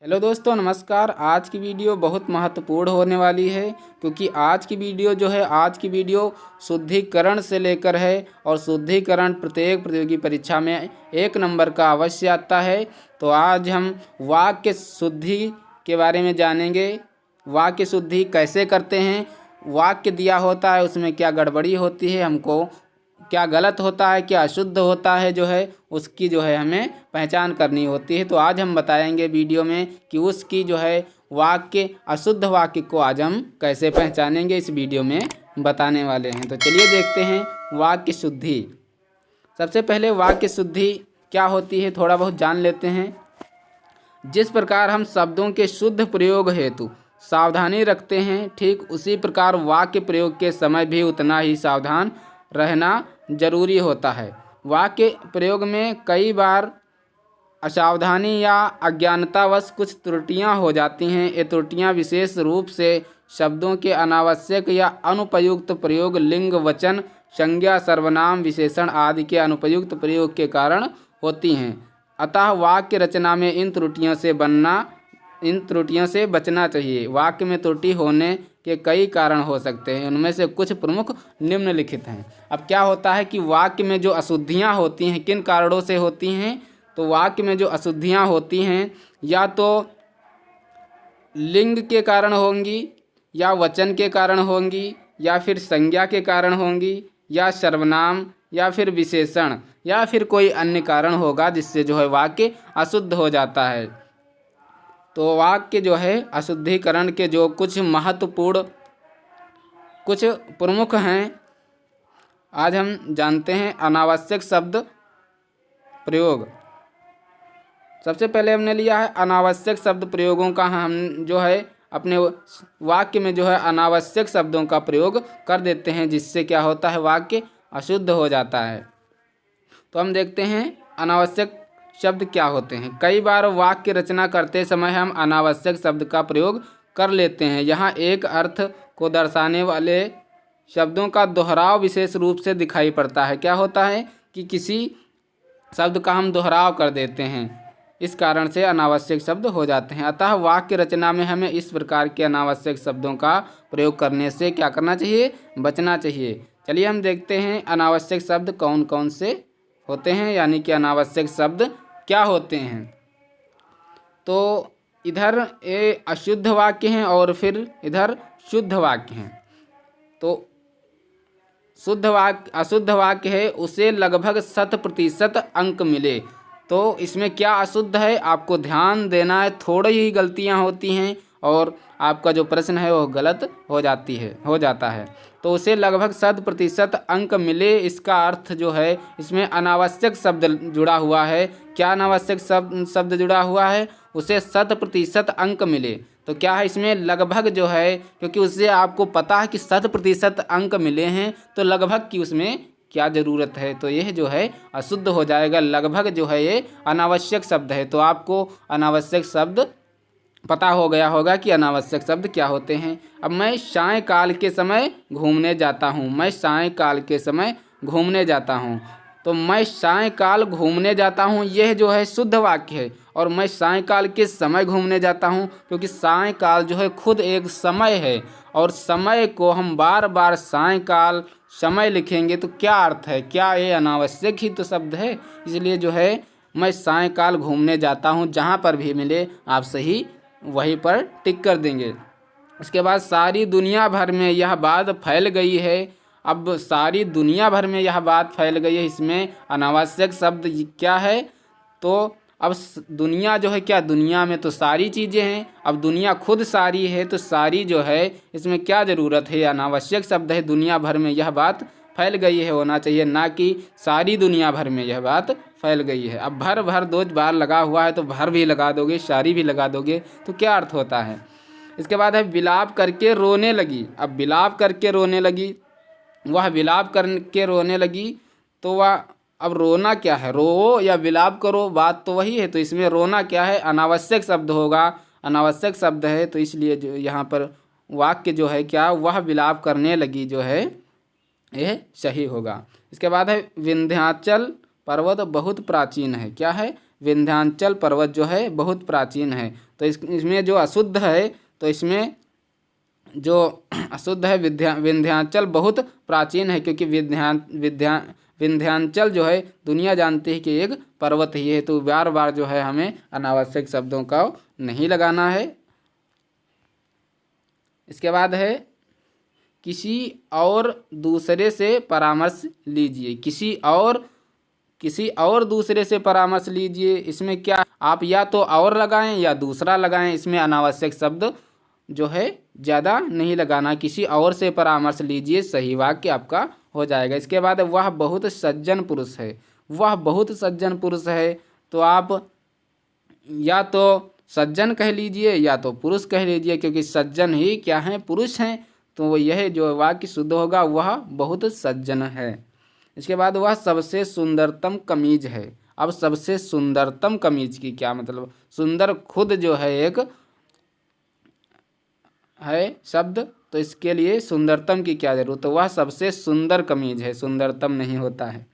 Hello दोस्तों, नमस्कार। आज की वीडियो बहुत महत्वपूर्ण होने वाली है क्योंकि आज की वीडियो शुद्धिकरण से लेकर है और शुद्धिकरण प्रत्येक प्रतियोगी परीक्षा में 1 नंबर का अवश्य आता है। तो आज हम वाक्य शुद्धि के बारे में जानेंगे। वाक्य शुद्धि कैसे करते हैं, वाक्य दिया होता है उसमें क्या गड़बड़ी होती है, हमको क्या गलत होता है, क्या अशुद्ध होता है, उसकी हमें पहचान करनी होती है। तो आज हम बताएंगे वीडियो में कि उसकी वाक्य अशुद्ध वाक्य को आज हम कैसे पहचानेंगे, इस वीडियो में बताने वाले हैं। तो चलिए देखते हैं वाक्य शुद्धि। सबसे पहले वाक्य शुद्धि क्या होती है थोड़ा बहुत जान लेते हैं। जिस प्रकार हम शब्दों के शुद्ध प्रयोग हेतु सावधानी रखते हैं, ठीक उसी प्रकार वाक्य प्रयोग के समय भी उतना ही सावधान रहना जरूरी होता है। वाक्य प्रयोग में कई बार असावधानी या अज्ञानतावश कुछ त्रुटियां हो जाती हैं। ये त्रुटियां विशेष रूप से शब्दों के अनावश्यक या अनुपयुक्त प्रयोग, लिंग, वचन, संज्ञा, सर्वनाम, विशेषण आदि के अनुपयुक्त प्रयोग के कारण होती हैं। अतः वाक्य रचना में इन त्रुटियों से बचना चाहिए। वाक्य में त्रुटि होने के कई कारण हो सकते हैं, उनमें से कुछ प्रमुख निम्नलिखित हैं। अब क्या होता है कि वाक्य में जो अशुद्धियाँ होती हैं किन कारणों से होती हैं, तो वाक्य में जो अशुद्धियाँ होती हैं या तो लिंग के कारण होंगी, या वचन के कारण होंगी, या फिर संज्ञा के कारण होंगी, या सर्वनाम, या फिर विशेषण, या फिर कोई अन्य कारण होगा जिससे वाक्य अशुद्ध हो जाता है। तो वाक्य अशुद्धिकरण के जो कुछ महत्वपूर्ण कुछ प्रमुख हैं, आज हम जानते हैं। अनावश्यक शब्द प्रयोग। सबसे पहले हमने लिया है अनावश्यक शब्द प्रयोगों का। हम अपने वाक्य में अनावश्यक शब्दों का प्रयोग कर देते हैं, जिससे क्या होता है, वाक्य अशुद्ध हो जाता है। तो हम देखते हैं अनावश्यक शब्द क्या होते हैं। कई बार वाक्य रचना करते समय हम अनावश्यक शब्द का प्रयोग कर लेते हैं। यहाँ एक अर्थ को दर्शाने वाले शब्दों का दोहराव विशेष रूप से दिखाई पड़ता है। क्या होता है कि किसी शब्द का हम दोहराव कर देते हैं, इस कारण से अनावश्यक शब्द हो जाते हैं। अतः वाक्य रचना में हमें इस प्रकार के अनावश्यक शब्दों का प्रयोग करने से क्या करना चाहिए, बचना चाहिए। चलिए हम देखते हैं अनावश्यक शब्द कौन कौन से होते हैं, यानी कि अनावश्यक शब्द क्या होते हैं। तो इधर ये अशुद्ध वाक्य हैं और फिर इधर शुद्ध वाक्य हैं। तो अशुद्ध वाक्य है उसे लगभग 100% अंक मिले। तो इसमें क्या अशुद्ध है आपको ध्यान देना है। थोड़ी ही गलतियां होती हैं और आपका जो प्रश्न है वो गलत हो जाता है। तो उसे लगभग 100% अंक मिले, इसका अर्थ इसमें अनावश्यक शब्द जुड़ा हुआ है। क्या अनावश्यक शब्द जुड़ा हुआ है, उसे 100% अंक मिले। तो क्या है इसमें लगभग क्योंकि उससे आपको पता है कि 100% अंक मिले हैं, तो लगभग की उसमें क्या ज़रूरत है। तो यह अशुद्ध हो जाएगा। लगभग ये अनावश्यक शब्द है। तो आपको अनावश्यक शब्द पता हो गया होगा कि अनावश्यक शब्द क्या होते हैं। अब मैं सायंकाल के समय घूमने जाता हूँ। मैं सायंकाल के समय घूमने जाता हूँ। तो मैं सायंकाल घूमने जाता हूँ, यह शुद्ध वाक्य है। और मैं सायंकाल के समय घूमने जाता हूँ, क्योंकि सायंकाल खुद एक समय है, और समय को हम बार बार सायंकाल समय लिखेंगे तो क्या अर्थ है, क्या ये अनावश्यक ही तो शब्द है। इसलिए मैं सायंकाल घूमने जाता हूँ, जहाँ पर भी मिले आप सही वहीं पर टिक कर देंगे। उसके बाद सारी दुनिया भर में यह बात फैल गई है। अब सारी दुनिया भर में यह बात फैल गई है, इसमें अनावश्यक शब्द क्या है। तो अब दुनिया क्या, दुनिया में तो सारी चीज़ें हैं। अब दुनिया खुद सारी है, तो सारी इसमें क्या ज़रूरत है, अनावश्यक शब्द है। दुनिया भर में यह बात फैल गई है होना चाहिए, ना कि सारी दुनिया भर में यह बात फैल गई है। अब भर 2 बार लगा हुआ है, तो भर भी लगा दोगे, सारी भी लगा दोगे, तो क्या अर्थ होता है। इसके बाद है विलाप करके रोने लगी। अब विलाप करके रोने लगी, वह विलाप करके रोने लगी, तो वह अब रोना क्या है, रो या विलाप करो, बात तो वही है। तो इसमें रोना क्या है, अनावश्यक शब्द होगा, अनावश्यक शब्द है। तो इसलिए यहाँ पर वाक्य क्या, वह विलाप करने लगी यह सही होगा। इसके बाद है विंध्याचल पर्वत बहुत प्राचीन है। क्या है, विंध्याचल पर्वत जो है बहुत प्राचीन है। तो इसमें जो अशुद्ध है, तो इसमें जो अशुद्ध है विंध्याचल बहुत प्राचीन है, क्योंकि विंध्याचल जो है दुनिया जानती है कि एक पर्वत ही है। तो बार बार जो है हमें अनावश्यक शब्दों का नहीं लगाना है। इसके बाद है किसी और दूसरे से परामर्श लीजिए। किसी और दूसरे से परामर्श लीजिए, इसमें क्या आप या तो और लगाएं या दूसरा लगाएं। इसमें अनावश्यक शब्द जो है ज़्यादा नहीं लगाना। किसी और से परामर्श लीजिए, सही वाक्य आपका हो जाएगा। इसके बाद वह बहुत सज्जन पुरुष है। वह बहुत सज्जन पुरुष है, तो आप या तो सज्जन कह लीजिए या तो पुरुष कह लीजिए, क्योंकि सज्जन ही क्या है, पुरुष हैं। तो यह जो वाक्य शुद्ध होगा, वह बहुत सज्जन है। इसके बाद वह सबसे सुंदरतम कमीज है। अब सबसे सुंदरतम कमीज की क्या मतलब, सुंदर खुद जो है एक है शब्द, तो इसके लिए सुंदरतम की क्या जरूरत। तो वह सबसे सुंदर कमीज है, सुंदरतम नहीं होता है।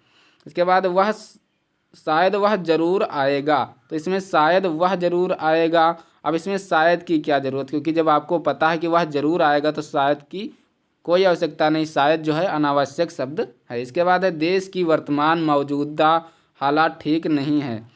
इसके बाद वह शायद वह जरूर आएगा, तो इसमें शायद वह जरूर आएगा। अब इसमें शायद की क्या ज़रूरत, क्योंकि जब आपको पता है कि वह जरूर आएगा तो शायद की कोई आवश्यकता नहीं। शायद जो है अनावश्यक शब्द है। इसके बाद है देश की वर्तमान मौजूदा हालात ठीक नहीं है।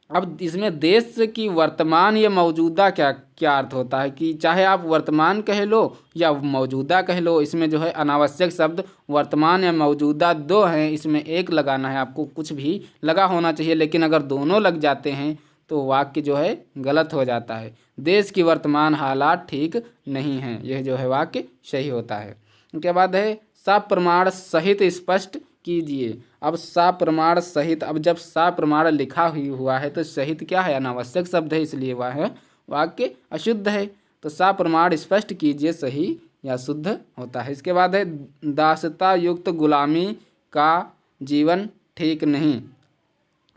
अब इसमें देश की वर्तमान या मौजूदा क्या क्या अर्थ होता है, कि चाहे आप वर्तमान कह लो या मौजूदा कह लो, इसमें जो है अनावश्यक शब्द वर्तमान या मौजूदा दो हैं, इसमें एक लगाना है आपको। कुछ भी लगा होना चाहिए, लेकिन अगर दोनों लग जाते हैं तो वाक्य जो है गलत हो जाता है। देश की वर्तमान हालात ठीक नहीं हैं, यह जो है वाक्य सही होता है। उसके बाद है सप्रमाण सहित स्पष्ट कीजिए। अब सप्रमाण सहित, अब जब सप्रमाण लिखा हुआ है तो सहित क्या है, अनावश्यक शब्द है, इसलिए वह है वाक्य अशुद्ध है। तो सप्रमाण स्पष्ट कीजिए सही या शुद्ध होता है। इसके बाद है दासता युक्त गुलामी का जीवन ठीक नहीं।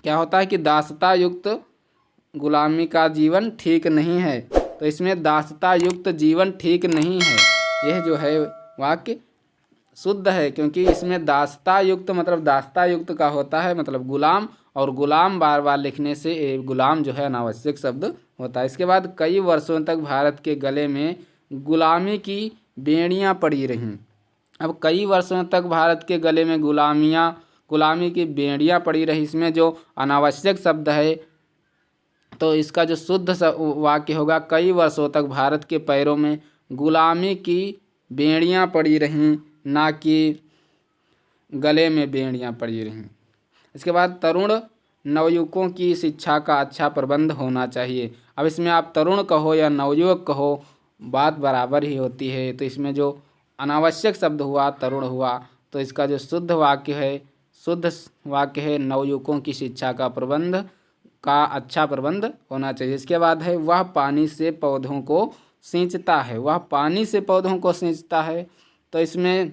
क्या होता है कि दासता युक्त गुलामी का जीवन ठीक नहीं है, तो इसमें दासता युक्त जीवन ठीक नहीं है, यह जो है वाक्य शुद्ध है। क्योंकि इसमें दासता युक्त मतलब दासता युक्त का होता है मतलब गुलाम, और गुलाम बार बार लिखने से गुलाम जो है अनावश्यक शब्द होता है। इसके बाद कई वर्षों तक भारत के गले में गुलामी की बेड़ियां पड़ी रहीं। अब कई वर्षों तक भारत के गले में गुलामी की बेड़ियां पड़ी रही, इसमें जो अनावश्यक शब्द है, तो इसका जो शुद्ध वाक्य होगा कई वर्षों तक भारत के पैरों में गुलामी की बेड़ियां पड़ी रहीं, ना कि गले में बेड़ियां पड़ी रहीं। इसके बाद तरुण नवयुवकों की शिक्षा का अच्छा प्रबंध होना चाहिए। अब इसमें आप तरुण कहो या नवयुवक कहो, बात बराबर ही होती है। तो इसमें जो अनावश्यक शब्द हुआ तरुण हुआ, तो इसका जो शुद्ध वाक्य है नवयुवकों की शिक्षा का अच्छा प्रबंध होना चाहिए। इसके बाद है वह पानी से पौधों को सींचता है। वह पानी से पौधों को सींचता है, तो इसमें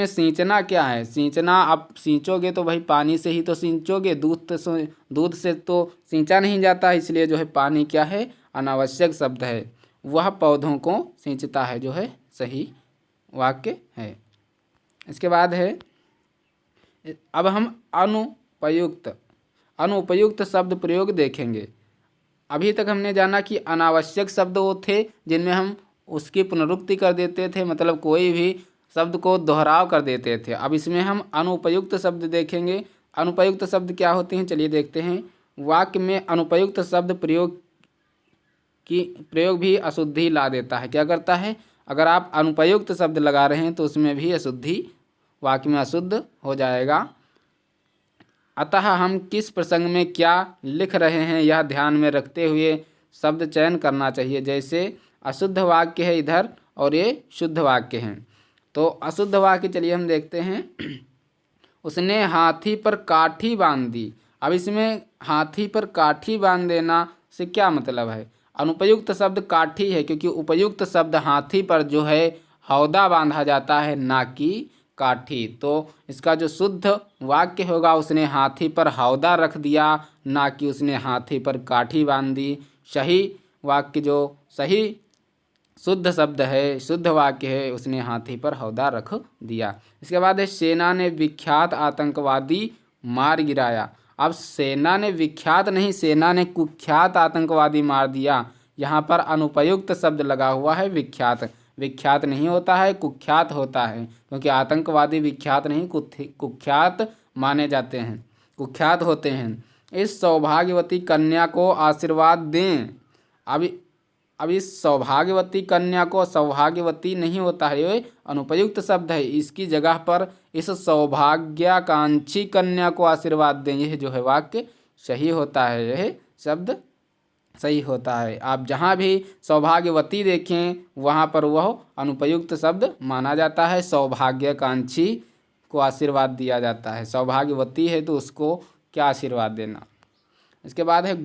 सींचना क्या है, सींचना आप सींचोगे तो भाई पानी से ही तो सींचोगे, दूध से तो सींचा नहीं जाता, इसलिए जो है पानी क्या है, अनावश्यक शब्द है। वह पौधों को सींचता है जो है सही वाक्य है। इसके बाद है अब हम अनुपयुक्त शब्द प्रयोग देखेंगे। अभी तक हमने जाना कि अनावश्यक शब्द वो थे जिनमें हम उसकी पुनरुक्ति कर देते थे, मतलब कोई भी शब्द को दोहराव कर देते थे। अब इसमें हम अनुपयुक्त शब्द देखेंगे। अनुपयुक्त शब्द क्या होते हैं, चलिए देखते हैं। वाक्य में अनुपयुक्त शब्द प्रयोग भी अशुद्धि ला देता है। क्या करता है, अगर आप अनुपयुक्त शब्द लगा रहे हैं तो उसमें भी अशुद्धि, वाक्य में अशुद्ध हो जाएगा। अतः हम किस प्रसंग में क्या लिख रहे हैं यह ध्यान में रखते हुए शब्द चयन करना चाहिए। जैसे अशुद्ध वाक्य है इधर और ये शुद्ध वाक्य हैं। तो अशुद्ध वाक्य चलिए हम देखते हैं। उसने हाथी पर काठी बांध दी। अब इसमें हाथी पर काठी बांध देना से क्या मतलब है, अनुपयुक्त शब्द काठी है, क्योंकि उपयुक्त शब्द हाथी पर जो है हौदा बांधा जाता है, ना कि काठी। तो इसका जो शुद्ध वाक्य होगा उसने हाथी पर हौदा रख दिया, ना कि उसने हाथी पर काठी बांध दी। सही वाक्य जो सही शुद्ध शब्द है, शुद्ध वाक्य है, उसने हाथी पर हौदा रख दिया। इसके बाद है सेना ने विख्यात आतंकवादी मार गिराया। अब सेना ने विख्यात नहीं, सेना ने कुख्यात आतंकवादी मार दिया। यहाँ पर अनुपयुक्त शब्द लगा हुआ है विख्यात। विख्यात नहीं होता है, कुख्यात होता है, क्योंकि आतंकवादी विख्यात नहीं कुख्यात माने जाते हैं, कुख्यात होते हैं। इस सौभाग्यवती कन्या को आशीर्वाद दें। अब इस सौभाग्यवती कन्या को, सौभाग्यवती नहीं होता है, ये अनुपयुक्त शब्द है। इसकी जगह पर इस सौभाग्याकांक्षी कन्या को आशीर्वाद दें, यह जो है वाक्य सही होता है, यह शब्द सही होता है। आप जहाँ भी सौभाग्यवती देखें वहाँ पर वह अनुपयुक्त शब्द माना जाता है। सौभाग्याकांक्षी को आशीर्वाद दिया जाता है, सौभाग्यवती है तो उसको क्या आशीर्वाद देना। इसके बाद है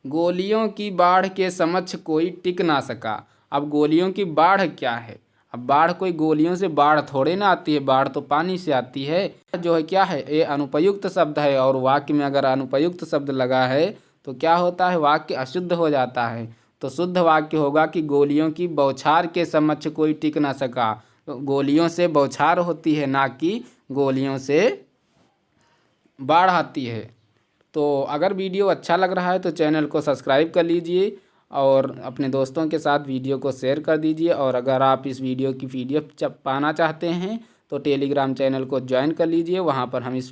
गोलियों की बाढ़ के समक्ष कोई टिक ना सका। अब गोलियों की बाढ़ क्या है? अब बाढ़ कोई गोलियों से बाढ़ थोड़े ना आती है, बाढ़ तो पानी से आती है। जो है क्या है, ये अनुपयुक्त शब्द है, और वाक्य में अगर अनुपयुक्त शब्द लगा है तो क्या होता है, वाक्य अशुद्ध हो जाता है। तो शुद्ध वाक्य होगा कि गोलियों की बौछार के समक्ष कोई टिक ना सका। तो गोलियों से बौछार होती है, ना कि गोलियों से बाढ़ आती है। तो अगर वीडियो अच्छा लग रहा है तो चैनल को सब्सक्राइब कर लीजिए और अपने दोस्तों के साथ वीडियो को शेयर कर दीजिए। और अगर आप इस वीडियो की PDF पाना चाहते हैं तो टेलीग्राम चैनल को ज्वाइन कर लीजिए, वहाँ पर हम इस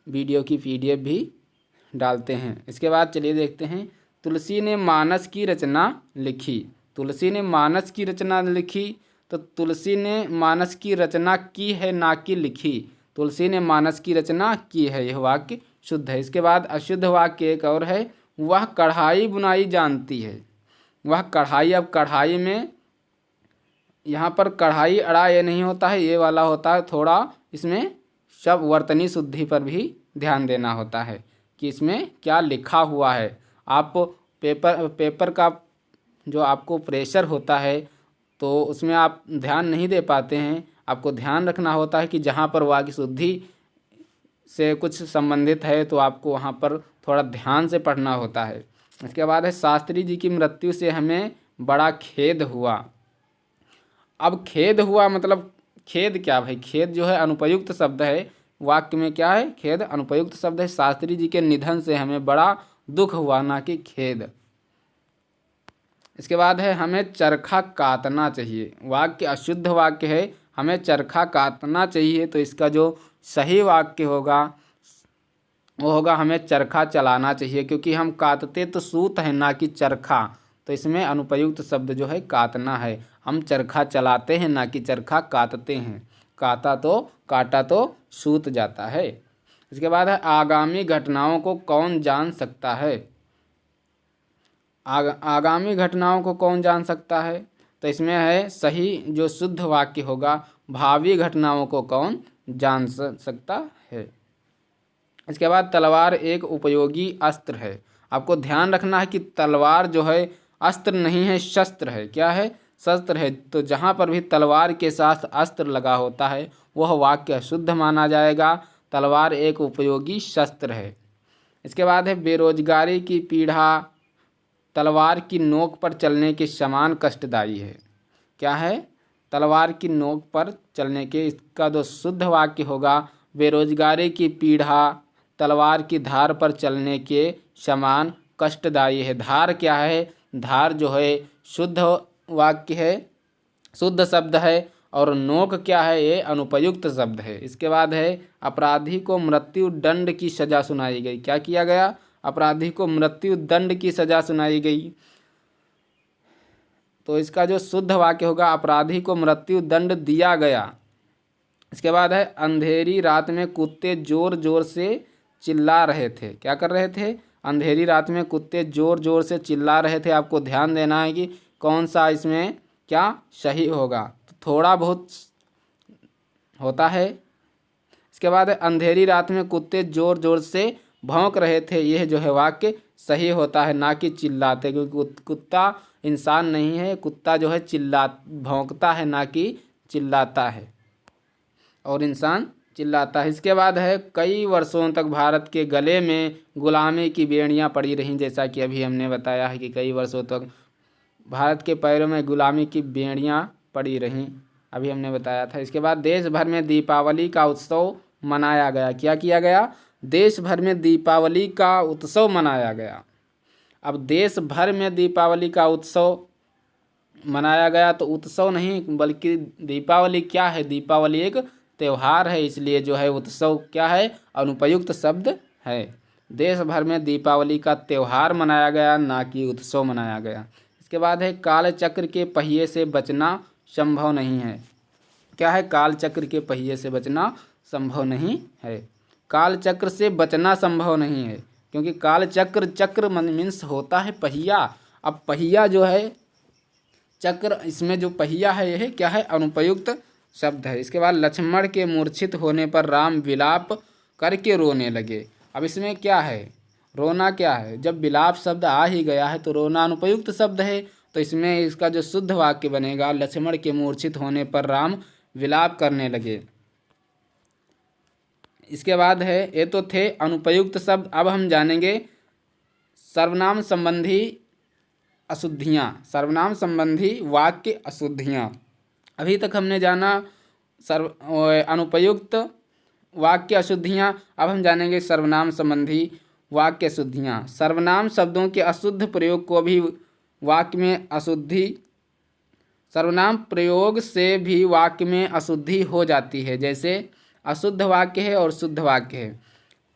वीडियो की PDF भी डालते हैं। इसके बाद चलिए देखते हैं, तुलसी ने मानस की रचना लिखी। तुलसी ने मानस की रचना लिखी, तो तुलसी ने मानस की रचना की है, ना कि लिखी। तुलसी ने मानस की रचना की है, यह वाक्य शुद्ध है। इसके बाद अशुद्ध वाक्य एक और है, वह कढ़ाई बुनाई जानती है। वह कढ़ाई, अब कढ़ाई में यहाँ पर कढ़ाई अड़ा ये नहीं होता है, ये वाला होता है। थोड़ा इसमें शब्द वर्तनी शुद्धि पर भी ध्यान देना होता है कि इसमें क्या लिखा हुआ है। आप पेपर का जो आपको प्रेशर होता है तो उसमें आप ध्यान नहीं दे पाते हैं। आपको ध्यान रखना होता है कि जहाँ पर वाक्य शुद्धि से कुछ संबंधित है तो आपको वहाँ पर थोड़ा ध्यान से पढ़ना होता है। इसके बाद है, शास्त्री जी की मृत्यु से हमें बड़ा खेद हुआ। अब खेद हुआ मतलब खेद क्या भाई, खेद जो है अनुपयुक्त शब्द है। वाक्य में क्या है, खेद अनुपयुक्त शब्द है। शास्त्री जी के निधन से हमें बड़ा दुख हुआ, ना कि खेद। इसके बाद है, हमें चरखा काटना चाहिए। वाक्य अशुद्ध वाक्य है, हमें चरखा काटना चाहिए। तो इसका जो सही वाक्य होगा वो होगा, हमें चरखा चलाना चाहिए, क्योंकि हम काटते तो सूत है, ना कि चरखा। तो इसमें अनुपयुक्त शब्द जो है काटना है। हम चरखा चलाते हैं, ना कि चरखा काटते हैं। काटा तो सूत जाता है। इसके बाद है, आगामी घटनाओं को कौन जान सकता है। आगामी घटनाओं को कौन जान सकता है, तो इसमें है सही जो शुद्ध वाक्य होगा, भावी घटनाओं को कौन जान सकता है। इसके बाद, तलवार एक उपयोगी अस्त्र है। आपको ध्यान रखना है कि तलवार जो है अस्त्र नहीं है, शस्त्र है। क्या है, शस्त्र है। तो जहाँ पर भी तलवार के साथ अस्त्र लगा होता है वह वाक्य अशुद्ध माना जाएगा। तलवार एक उपयोगी शस्त्र है। इसके बाद है, बेरोजगारी की पीड़ा तलवार की नोक पर चलने के समान कष्टदायी है। क्या है, तलवार की नोक पर चलने के, इसका जो शुद्ध वाक्य होगा, बेरोजगारी की पीड़ा तलवार की धार पर चलने के समान कष्टदायी है। धार क्या है, धार जो है शुद्ध वाक्य है, शुद्ध शब्द है। और नोक क्या है, ये अनुपयुक्त शब्द है। इसके बाद है, अपराधी को मृत्यु दंड की सज़ा सुनाई गई। क्या किया गया, अपराधी को मृत्यु दंड की सज़ा सुनाई गई। तो इसका जो शुद्ध वाक्य होगा, अपराधी को मृत्यु दंड दिया गया। इसके बाद है, अंधेरी रात में कुत्ते जोर जोर से चिल्ला रहे थे। क्या कर रहे थे, अंधेरी रात में कुत्ते जोर जोर से चिल्ला रहे थे। आपको ध्यान देना है कि कौन सा इसमें क्या सही होगा। तो थोड़ा बहुत होता है। इसके बाद है, अंधेरी रात में कुत्ते जोर जोर से भौंक रहे थे। यह जो है वाक्य सही होता है, ना कि चिल्लाते, क्योंकि कुत्ता इंसान नहीं है। कुत्ता जो है भौंकता है, ना कि चिल्लाता है, और इंसान चिल्लाता है। इसके बाद है, कई वर्षों तक भारत के गले में गुलामी की बेड़ियां पड़ी रहीं। जैसा कि अभी हमने बताया है कि कई वर्षों तक भारत के पैरों में गुलामी की बेड़ियां पड़ी रहीं, अभी हमने बताया था। इसके बाद, देश भर में दीपावली का उत्सव मनाया गया। क्या किया गया? देश भर में दीपावली का उत्सव मनाया गया। अब देश भर में दीपावली का उत्सव मनाया गया तो उत्सव नहीं बल्कि दीपावली क्या है? दीपावली एक त्यौहार है, इसलिए जो है उत्सव क्या है? अनुपयुक्त शब्द है। देश भर में दीपावली का त्यौहार मनाया गया, ना कि उत्सव मनाया गया। इसके बाद है काल चक्र के पहिए से बचना संभव नहीं है। क्या है? काल चक्र के पहिए से बचना संभव नहीं है। काल चक्र से बचना संभव नहीं है क्योंकि काल चक्र मीन्स होता है पहिया। अब पहिया जो है चक्र, इसमें जो पहिया है यह क्या है? अनुपयुक्त शब्द है। इसके बाद लक्ष्मण के मूर्छित होने पर राम विलाप करके रोने लगे। अब इसमें क्या है? रोना क्या है? जब विलाप शब्द आ ही गया है तो रोना अनुपयुक्त शब्द है, तो इसमें इसका जो शुद्ध वाक्य बनेगा लक्ष्मण के मूर्छित होने पर राम विलाप करने लगे। इसके बाद है, ये तो थे अनुपयुक्त शब्द। अब हम जानेंगे सर्वनाम संबंधी अशुद्धियाँ, सर्वनाम संबंधी वाक्य अशुद्धियाँ। अभी तक हमने जाना अनुपयुक्त वाक्य अशुद्धियाँ। अब हम जानेंगे सर्वनाम संबंधी वाक्य अशुद्धियाँ। सर्वनाम शब्दों के अशुद्ध प्रयोग को भी वाक्य में अशुद्धि, सर्वनाम प्रयोग से भी वाक्य में अशुद्धि हो जाती है। जैसे अशुद्ध वाक्य है और शुद्ध वाक्य है।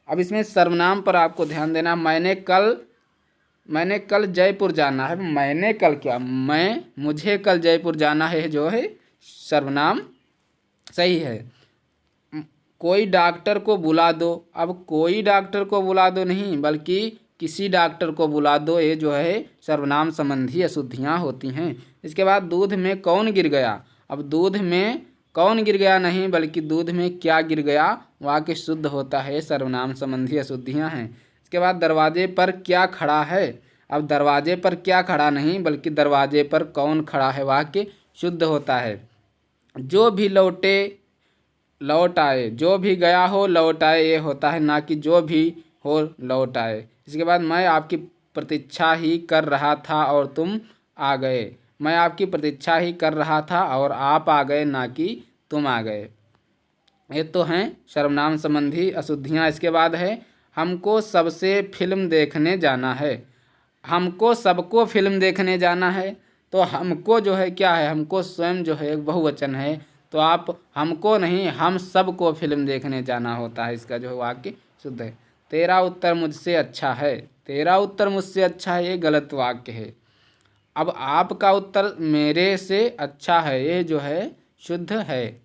अब इसमें सर्वनाम पर आपको ध्यान देना। मैंने कल जयपुर जाना है। मैंने कल क्या? मुझे कल जयपुर जाना है जो है सर्वनाम सही है। कोई डॉक्टर को बुला दो। अब कोई डॉक्टर को बुला दो नहीं बल्कि किसी डॉक्टर को बुला दो, ये जो है सर्वनाम संबंधी अशुद्धियाँ होती हैं। इसके बाद दूध में कौन गिर गया। अब दूध में कौन गिर गया नहीं बल्कि दूध में क्या गिर गया वाक्य शुद्ध होता है, सर्वनाम संबंधी अशुद्धियाँ हैं। इसके बाद दरवाजे पर क्या खड़ा है। अब दरवाजे पर क्या खड़ा नहीं बल्कि दरवाजे पर कौन खड़ा है वाक्य शुद्ध होता है। जो भी लौटे लौट आए, जो भी गया हो लौट आए, ये होता है, ना कि जो भी हो लौट आए। इसके बाद मैं आपकी प्रतीक्षा ही कर रहा था और तुम आ गए। मैं आपकी प्रतीक्षा ही कर रहा था और आप आ गए, ना कि तुम आ गए। ये तो हैं सर्वनाम संबंधी अशुद्धियाँ। इसके बाद है हमको सबसे फिल्म देखने जाना है। हमको सबको फिल्म देखने जाना है, तो हमको जो है क्या है? हमको स्वयं जो है एक बहुवचन है, तो आप हमको नहीं हम सबको फिल्म देखने जाना होता है। इसका जो वाक्य शुद्ध है। तेरा उत्तर मुझसे अच्छा है। तेरा उत्तर मुझसे अच्छा है, ये गलत वाक्य है। अब आपका उत्तर मेरे से अच्छा है, ये जो है शुद्ध है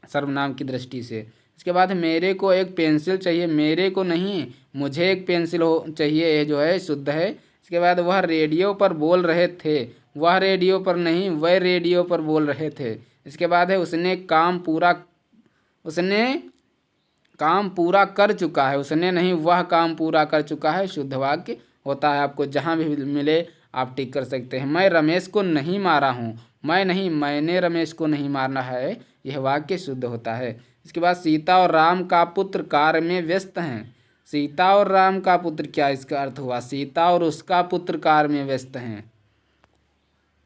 सर्वनाम की दृष्टि से। इसके बाद मेरे को एक पेंसिल चाहिए। मेरे को नहीं, मुझे एक पेंसिल हो चाहिए, ये जो है शुद्ध है। इसके बाद वह रेडियो पर बोल रहे थे। वह रेडियो पर नहीं, वह रेडियो पर बोल रहे थे। इसके बाद है उसने काम पूरा कर चुका है। उसने नहीं, वह काम पूरा कर चुका है, शुद्ध वाक्य होता है। आपको जहाँ भी मिले आप टिक कर सकते हैं। मैं रमेश को नहीं मारा हूँ। मैं नहीं, मैंने रमेश को नहीं मारना है, यह वाक्य शुद्ध होता है। इसके बाद सीता और राम का पुत्र कार्य में व्यस्त हैं। सीता और राम का पुत्र, क्या इसका अर्थ हुआ? सीता और उसका पुत्र कार्य में व्यस्त हैं।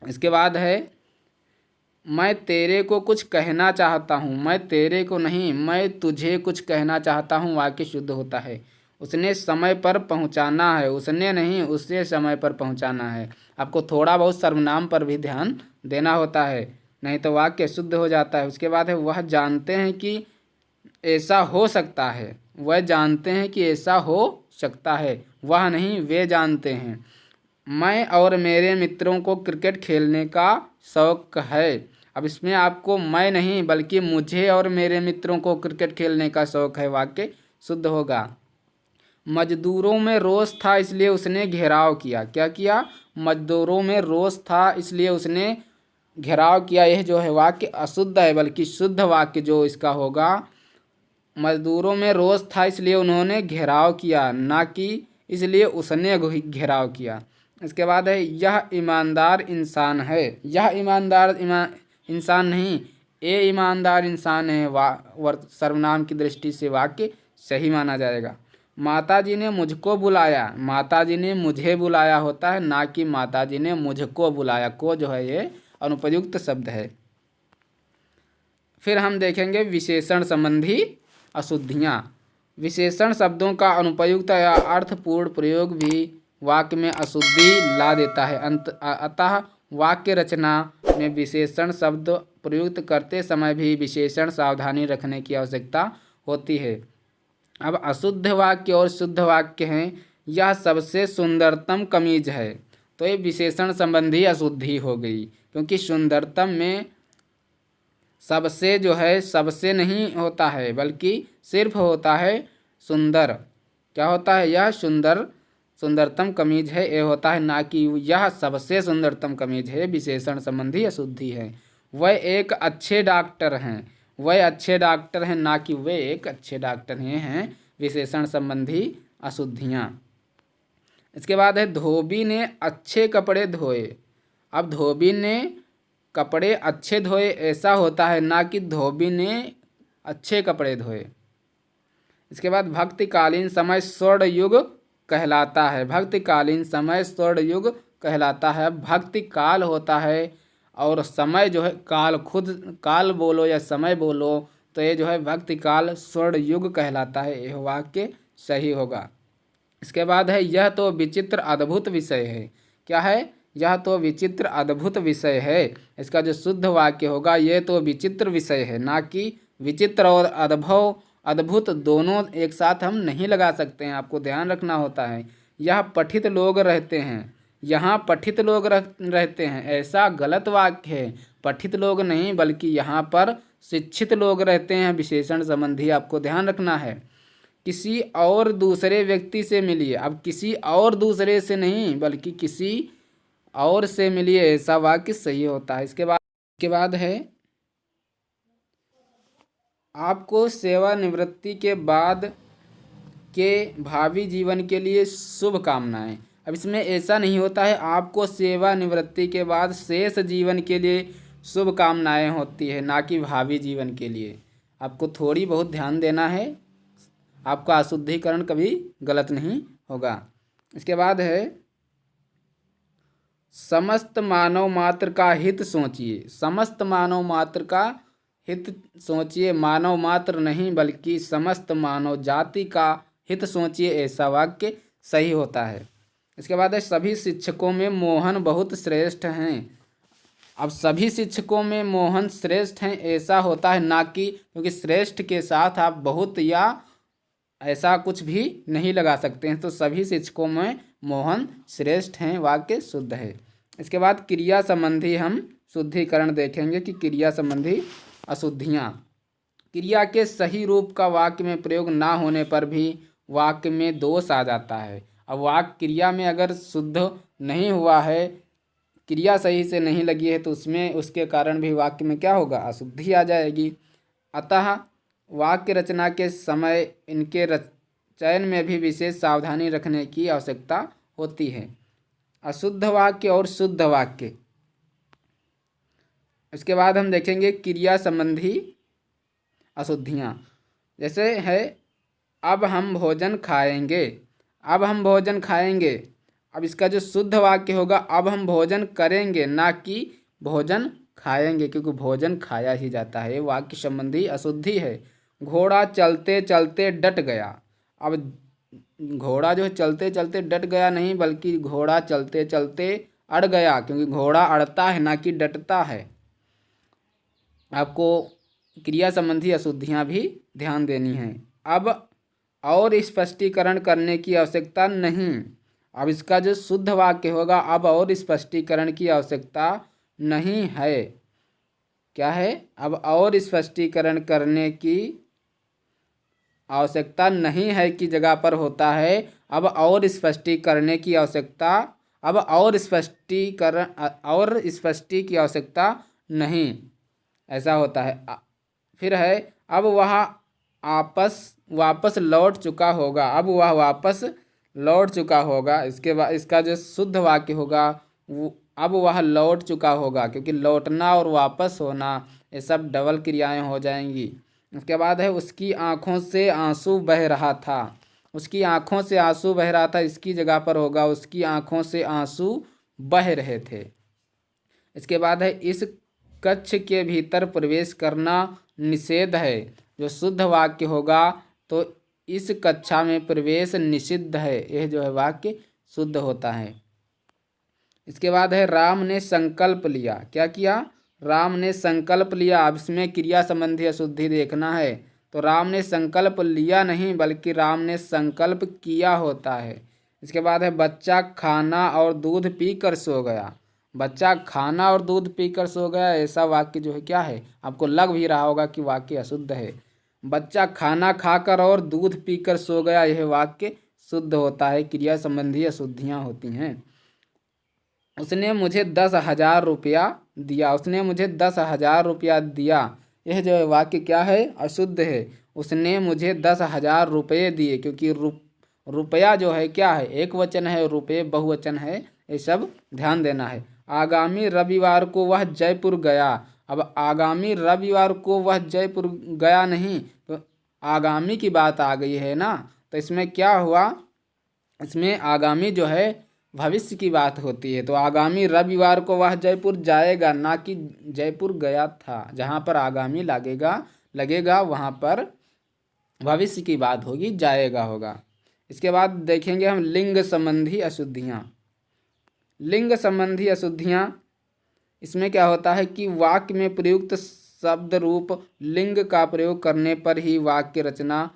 इसके बाद है मैं तेरे को कुछ कहना चाहता हूँ। मैं तेरे को नहीं, मैं तुझे कुछ कहना चाहता हूँ, वाक्य शुद्ध होता है। उसने समय पर पहुँचाना है। उसने नहीं, उससे समय पर पहुँचाना है। आपको थोड़ा बहुत सर्वनाम पर भी ध्यान देना होता है, नहीं तो वाक्य शुद्ध हो जाता है। उसके बाद है वह जानते हैं कि ऐसा हो सकता है। वह जानते हैं कि ऐसा हो सकता है, वह नहीं, वे जानते हैं। मैं और मेरे मित्रों को क्रिकेट खेलने का शौक है। अब इसमें आपको मैं नहीं बल्कि मुझे और मेरे मित्रों को क्रिकेट खेलने का शौक है, वाक्य शुद्ध होगा। मजदूरों में रोष था इसलिए उसने घेराव किया। क्या किया? मजदूरों में रोष था इसलिए उसने घेराव किया, यह जो है वाक्य अशुद्ध है, बल्कि शुद्ध वाक्य जो इसका होगा मजदूरों में रोष था इसलिए उन्होंने घेराव किया, ना कि इसलिए उसने घेराव किया। इसके बाद है यह ईमानदार इंसान है। यह ईमानदार इंसान नहीं, ये ईमानदार इंसान है, सर्वनाम की दृष्टि से वाक्य सही माना जाएगा। माताजी ने मुझको बुलाया। माताजी ने मुझे बुलाया होता है, ना कि माताजी ने मुझको बुलाया। को जो है ये अनुपयुक्त शब्द है। फिर हम देखेंगे विशेषण संबंधी अशुद्धियाँ। विशेषण शब्दों का अनुपयुक्त या अर्थपूर्ण प्रयोग भी वाक्य में अशुद्धि ला देता है। अतः वाक्य रचना में विशेषण शब्द प्रयुक्त करते समय भी विशेषण सावधानी रखने की आवश्यकता होती है। अब अशुद्ध वाक्य और शुद्ध वाक्य हैं। यह सबसे सुंदरतम कमीज है। तो ये विशेषण संबंधी अशुद्धि हो गई, क्योंकि सुंदरतम में सबसे जो है सबसे नहीं होता है, बल्कि सिर्फ होता है सुंदर। क्या होता है? यह सुंदरतम कमीज है, ये होता है, ना कि यह सबसे सुंदरतम कमीज है। विशेषण संबंधी अशुद्धि है। वह एक अच्छे डॉक्टर हैं, वह अच्छे डॉक्टर हैं, ना कि वे एक अच्छे डॉक्टर हैं विशेषण संबंधी अशुद्धियाँ। इसके बाद है धोबी ने अच्छे कपड़े धोए। अब धोबी ने कपड़े अच्छे धोए ऐसा होता है, ना कि धोबी ने अच्छे कपड़े धोए। इसके बाद भक्तिकालीन समय स्वर्ण युग कहलाता है। भक्तिकालीन समय स्वर्ण युग कहलाता है। भक्ति काल होता है और समय जो है काल, खुद काल बोलो या समय बोलो, तो ये जो है भक्ति काल स्वर्ण युग कहलाता है। यह वाक्य सही होगा। इसके बाद है यह तो विचित्र अद्भुत विषय है। क्या है? यह तो विचित्र अद्भुत विषय है। इसका जो शुद्ध वाक्य होगा, यह तो विचित्र विषय है, ना कि विचित्र और अद्भुत दोनों एक साथ हम नहीं लगा सकते हैं, आपको ध्यान रखना होता है। यह पठित लोग रहते हैं, यहाँ पठित लोग रहते हैं, ऐसा गलत वाक्य है। पठित लोग नहीं, बल्कि यहाँ पर शिक्षित लोग रहते हैं। विशेषण संबंधी आपको ध्यान रखना है। किसी और दूसरे व्यक्ति से मिलिए। अब किसी और दूसरे से नहीं, बल्कि किसी और से मिलिए, ऐसा वाक्य सही होता है। इसके बाद है आपको सेवानिवृत्ति के बाद के भावी जीवन के लिए शुभकामनाएं। अब इसमें ऐसा नहीं होता है आपको सेवानिवृत्ति के बाद शेष जीवन के लिए शुभकामनाएं होती है, ना कि भावी जीवन के लिए। आपको थोड़ी बहुत ध्यान देना है, आपका अशुद्धिकरण कभी गलत नहीं होगा। इसके बाद है समस्त मानव मात्र का हित सोचिए। समस्त मानव मात्र का हित सोचिए, मानव मात्र नहीं बल्कि समस्त मानव जाति का हित सोचिए, ऐसा वाक्य सही होता है। इसके बाद है सभी शिक्षकों में मोहन बहुत श्रेष्ठ हैं। अब सभी शिक्षकों में मोहन श्रेष्ठ हैं ऐसा होता है, ना कि, क्योंकि श्रेष्ठ के साथ आप बहुत या ऐसा कुछ भी नहीं लगा सकते हैं। तो सभी शिक्षकों में मोहन श्रेष्ठ हैं, वाक्य शुद्ध है। इसके बाद क्रिया संबंधी हम शुद्धिकरण देखेंगे कि क्रिया संबंधी अशुद्धियाँ। क्रिया के सही रूप का वाक्य में प्रयोग ना होने पर भी वाक्य में दोष आ जाता है। अब वाक्य क्रिया में अगर शुद्ध नहीं हुआ है, क्रिया सही से नहीं लगी है, तो उसमें उसके कारण भी वाक्य में क्या होगा? अशुद्धि आ जाएगी। अतः वाक्य रचना के समय इनके चयन में भी विशेष सावधानी रखने की आवश्यकता होती है। अशुद्ध वाक्य और शुद्ध वाक्य। इसके बाद हम देखेंगे क्रिया संबंधी अशुद्धियाँ। जैसे है अब हम भोजन खाएंगे। अब हम भोजन खाएंगे। अब इसका जो शुद्ध वाक्य होगा अब हम भोजन करेंगे, ना कि भोजन खाएंगे, क्योंकि भोजन खाया ही जाता है। वाक्य संबंधी अशुद्धि है। घोड़ा चलते चलते डट गया। अब घोड़ा जो है चलते चलते डट गया नहीं, बल्कि घोड़ा चलते चलते अड़ गया, क्योंकि घोड़ा अड़ता है ना कि डटता है। आपको क्रिया संबंधी अशुद्धियाँ भी ध्यान देनी है। अब और स्पष्टीकरण करने की आवश्यकता नहीं। अब इसका जो शुद्ध वाक्य होगा अब और स्पष्टीकरण की आवश्यकता नहीं है। क्या है? अब और स्पष्टीकरण करने की आवश्यकता नहीं है की जगह पर होता है अब और स्पष्टीकरण की आवश्यकता, अब और स्पष्टीकरण और स्पष्टी की आवश्यकता नहीं, ऐसा होता है। फिर है अब वह वापस लौट चुका होगा। अब वह वापस लौट चुका होगा। इसके बाद इसका जो शुद्ध वाक्य होगा अब वह लौट चुका होगा, क्योंकि लौटना और वापस होना ये सब डबल क्रियाएं हो जाएंगी। उसके बाद है उसकी आँखों से आंसू बह रहा था। उसकी आँखों से आंसू बह रहा था, इसकी जगह पर होगा उसकी आँखों से आंसू बह रहे थे। इसके बाद है इस कक्ष के भीतर प्रवेश करना निषेध है। जो शुद्ध वाक्य होगा तो इस कक्षा में प्रवेश निषिद्ध है, यह जो है वाक्य शुद्ध होता है। इसके बाद है राम ने संकल्प लिया। क्या किया? राम ने संकल्प लिया। अब इसमें क्रिया संबंधी अशुद्धि देखना है। तो राम ने संकल्प लिया नहीं बल्कि राम ने संकल्प किया होता है। इसके बाद है बच्चा खाना और दूध पीकर सो गया। बच्चा खाना और दूध पीकर सो गया, ऐसा वाक्य जो है क्या है, आपको लग भी रहा होगा कि वाक्य अशुद्ध है। बच्चा खाना खाकर और दूध पीकर सो गया, यह वाक्य शुद्ध होता है। क्रिया संबंधी अशुद्धियाँ होती हैं। उसने मुझे 10,000 रुपया दिया। उसने मुझे 10,000 रुपया दिया, यह जो है वाक्य क्या है, अशुद्ध है। उसने मुझे 10,000 रुपये दिए, क्योंकि रुपया जो है क्या है, एक वचन है, रुपये बहुवचन है, ये सब ध्यान देना है। आगामी रविवार को वह जयपुर गया। अब आगामी रविवार को वह जयपुर गया नहीं, तो आगामी की बात आ गई है ना, तो इसमें क्या हुआ, इसमें आगामी जो है भविष्य की बात होती है। तो आगामी रविवार को वह जयपुर जाएगा, ना कि जयपुर गया था। जहाँ पर आगामी लगेगा वहाँ पर भविष्य की बात होगी, जाएगा होगा। इसके बाद देखेंगे हम लिंग संबंधी अशुद्धियाँ। लिंग संबंधी अशुद्धियाँ, इसमें क्या होता है कि वाक्य में प्रयुक्त शब्द रूप लिंग का प्रयोग करने पर ही वाक्य रचना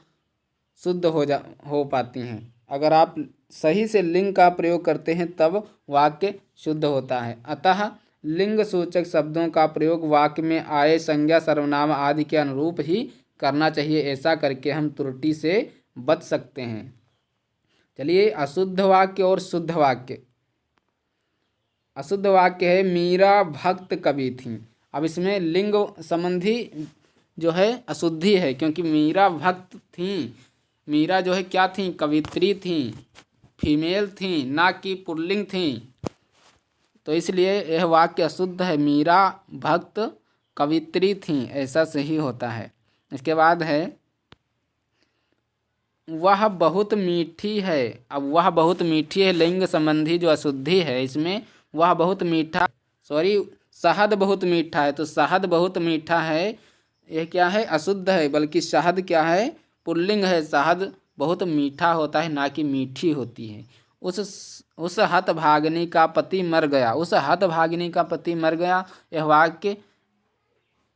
शुद्ध हो पाती हैं। अगर आप सही से लिंग का प्रयोग करते हैं तब वाक्य शुद्ध होता है। अतः लिंग सूचक शब्दों का प्रयोग वाक्य में आए संज्ञा सर्वनाम आदि के अनुरूप ही करना चाहिए। ऐसा करके हम त्रुटि से बच सकते हैं। चलिए, अशुद्ध वाक्य और शुद्ध वाक्य। अशुद्ध वाक्य है मीरा भक्त कवि थी। अब इसमें लिंग संबंधी जो है अशुद्धि है, क्योंकि मीरा भक्त थी। मीरा जो है क्या थी, कवित्री थी, फीमेल थी, ना कि पुल्लिंग थी। तो इसलिए यह वाक्य अशुद्ध है। मीरा भक्त कवित्री थी, ऐसा सही होता है। इसके बाद है वह बहुत मीठी है। अब वह बहुत मीठी है, लिंग संबंधी जो अशुद्धि है इसमें, वह बहुत मीठा, शहद बहुत मीठा है। तो शहद बहुत मीठा है, यह क्या है, अशुद्ध है। बल्कि शहद क्या है, पुल्लिंग है। शहद बहुत मीठा होता है, ना कि मीठी होती है। उस हतभागिनी का पति मर गया। उस हतभागिनी का पति मर गया, यह वाक्य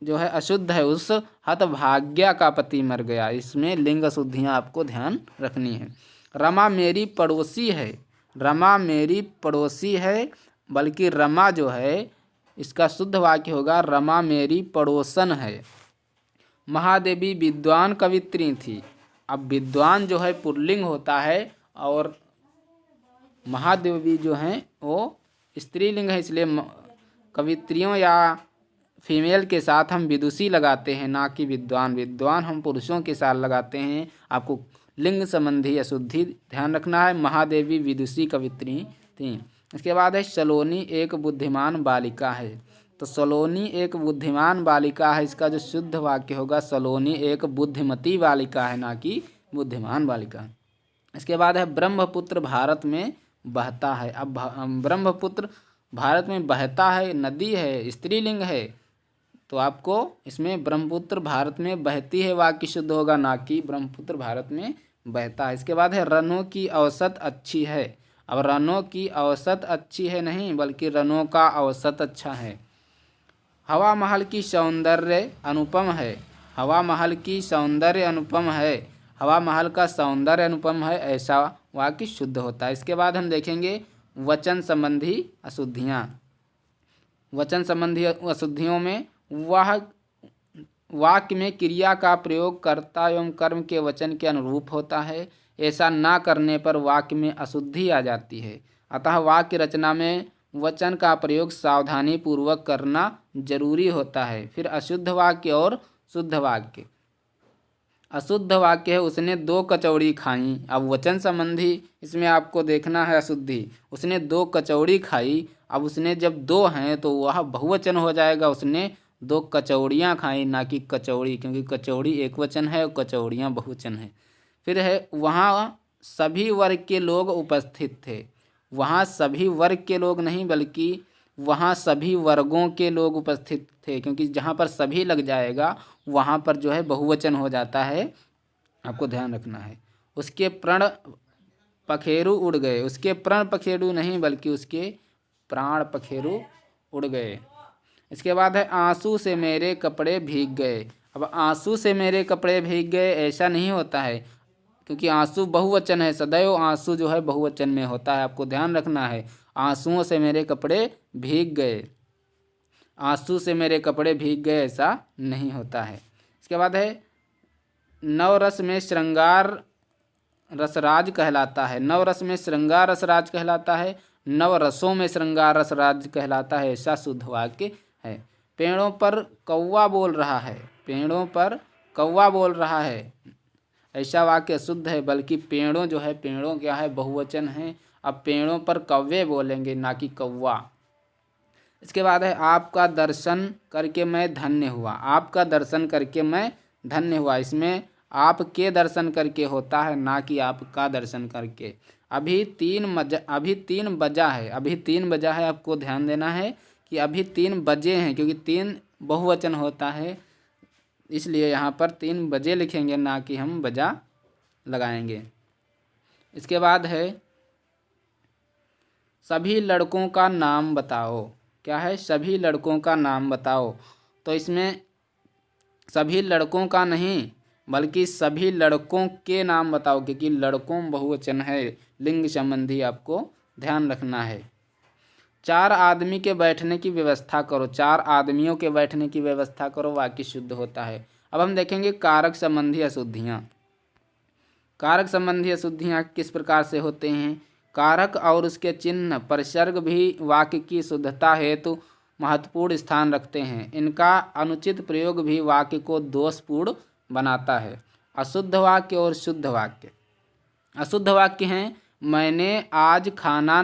जो है अशुद्ध है। उस हतभाग्या का पति मर गया। इसमें लिंग अशुद्धियाँ आपको ध्यान रखनी है। रमा मेरी पड़ोसी है। रमा मेरी पड़ोसी है, बल्कि रमा जो है इसका शुद्ध वाक्य होगा रमा मेरी पड़ोसन है। महादेवी विद्वान कवित्री थी। अब विद्वान जो है पुल्लिंग होता है और महादेवी जो हैं वो स्त्रीलिंग है, इसलिए कवित्रियों या फीमेल के साथ हम विदुषी लगाते हैं, ना कि विद्वान। विद्वान हम पुरुषों के साथ लगाते हैं। आपको लिंग संबंधी अशुद्धि ध्यान रखना है। महादेवी विदुषी कवित्री थी। इसके बाद है सलोनी एक बुद्धिमान बालिका है। तो सलोनी एक बुद्धिमान बालिका है, इसका जो शुद्ध वाक्य होगा सलोनी एक बुद्धिमती बालिका है, ना कि बुद्धिमान बालिका। इसके बाद है ब्रह्मपुत्र भारत में बहता है। अब ब्रह्मपुत्र भारत में बहता है, नदी है, स्त्रीलिंग है, तो आपको इसमें ब्रह्मपुत्र भारत में बहती है वाक्य शुद्ध होगा, ना कि ब्रह्मपुत्र भारत में बहता है। इसके बाद है रनों की औसत अच्छी है। अब रनों की औसत अच्छी है नहीं, बल्कि रनों का औसत अच्छा है। हवा महल की सौंदर्य अनुपम है। हवा महल की सौंदर्य अनुपम है। हवा महल का सौंदर्य अनुपम है, ऐसा वाक्य शुद्ध होता है। इसके बाद हम देखेंगे वचन संबंधी अशुद्धियाँ। वचन संबंधी अशुद्धियों में वह वाक्य में क्रिया का प्रयोग कर्ता एवं कर्म के वचन के अनुरूप होता है। ऐसा ना करने पर वाक्य में अशुद्धि आ जाती है। अतः वाक्य रचना में वचन का प्रयोग सावधानी पूर्वक करना जरूरी होता है। फिर अशुद्ध वाक्य और शुद्ध वाक्य। अशुद्ध वाक्य है उसने 2 कचौड़ी खाई। अब वचन संबंधी इसमें आपको देखना है अशुद्धि। उसने 2 कचौड़ी खाई। अब उसने जब 2 हैं तो वह बहुवचन हो जाएगा। उसने 2 कचौड़ियाँ खाई, ना कि कचौड़ी, क्योंकि कचौड़ी एक वचन है और कचौड़ियाँ बहुवचन है। फिर है वहाँ सभी वर्ग के लोग उपस्थित थे। वहाँ सभी वर्ग के लोग नहीं, बल्कि वहाँ सभी वर्गों के लोग उपस्थित थे, क्योंकि जहाँ पर सभी लग जाएगा वहाँ पर जो है बहुवचन हो जाता है, आपको ध्यान रखना है। उसके प्रण पखेरु उड़ गए, उसके प्रण पखेरु नहीं बल्कि उसके प्राण पखेरु उड़ गए। इसके बाद है आंसू से मेरे कपड़े भीग गए। अब आंसू से मेरे कपड़े भीग गए ऐसा नहीं होता है, क्योंकि आंसू बहुवचन है, सदैव आंसू जो है बहुवचन में होता है, आपको ध्यान रखना है। आंसुओं से मेरे कपड़े भीग गए, आंसू से मेरे कपड़े भीग गए ऐसा नहीं होता है। इसके बाद है नवरस में श्रृंगार रसराज कहलाता है, नवरस में श्रृंगार रसराज कहलाता है, नवरसों में श्रृंगार रसराज कहलाता है, ऐसा शुद्ध वाक्य है। पेड़ों पर कौवा बोल रहा है, पेड़ों पर कौवा बोल रहा है, ऐसा वाक्य शुद्ध है, बल्कि पेड़ों जो है, पेड़ों क्या है, बहुवचन है। अब पेड़ों पर कौवे बोलेंगे ना कि कौवा। इसके बाद है आपका दर्शन करके मैं धन्य हुआ, आपका दर्शन करके मैं धन्य हुआ। इसमें आपके दर्शन करके होता है, ना कि आपका दर्शन करके। अभी 3 बजा है, अभी 3 बजा है, आपको ध्यान देना है कि अभी 3 बजे हैं, क्योंकि 3 बहुवचन होता है, इसलिए यहाँ पर 3 बजे लिखेंगे, ना कि हम बजा लगाएंगे। इसके बाद है सभी लड़कों का नाम बताओ, क्या है, सभी लड़कों का नाम बताओ। तो इसमें सभी लड़कों का नहीं बल्कि सभी लड़कों के नाम बताओ, क्योंकि लड़कों बहुवचन है, लिंग संबंधी आपको ध्यान रखना है। 4 आदमी के बैठने की व्यवस्था करो, 4 आदमियों के बैठने की व्यवस्था करो, वाक्य शुद्ध होता है। अब हम देखेंगे कारक संबंधी अशुद्धियाँ। कारक संबंधी अशुद्धियाँ किस प्रकार से होते हैं। कारक और उसके चिन्ह परिसर्ग भी वाक्य की शुद्धता हेतु महत्वपूर्ण स्थान रखते हैं। इनका अनुचित प्रयोग भी वाक्य को दोषपूर्ण बनाता है। अशुद्ध वाक्य और शुद्ध वाक्य। अशुद्ध वाक्य हैं मैंने आज खाना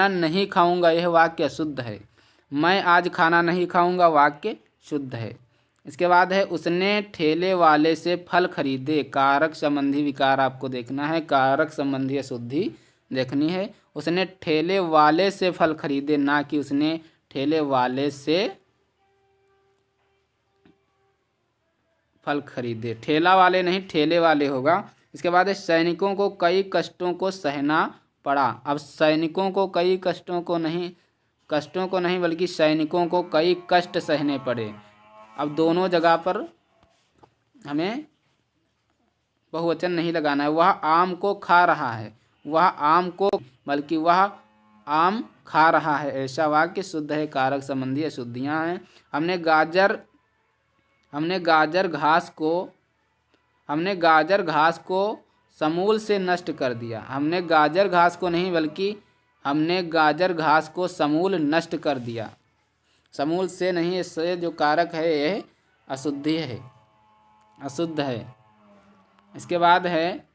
नहीं खाऊंगा, यह वाक्य अशुद्ध है। मैं आज खाना नहीं खाऊंगा वाक्य शुद्ध है। इसके बाद है उसने ठेले वाले से फल खरीदे, कारक संबंधी विकार आपको देखना है, कारक संबंधी अशुद्धि देखनी है। उसने ठेले वाले से फल खरीदे, ना कि उसने ठेले वाले से फल खरीदे, ठेला वाले नहीं ठेले वाले होगा। इसके बाद है सैनिकों को कई कष्टों को सहना पड़ा। अब सैनिकों को कई कष्टों को नहीं बल्कि सैनिकों को कई कष्ट सहने पड़े। अब दोनों जगह पर हमें बहुवचन नहीं लगाना है। वह आम को खा रहा है, वह आम को बल्कि वह आम खा रहा है, ऐसा वाक्य शुद्ध है। कारक संबंधी अशुद्धियाँ हैं। हमने गाजर घास को समूल से नष्ट कर दिया। हमने गाजर घास को नहीं बल्कि हमने गाजर घास को समूल नष्ट कर दिया। समूल से नहीं, इससे जो कारक है यह अशुद्धि है, अशुद्ध है। इसके बाद है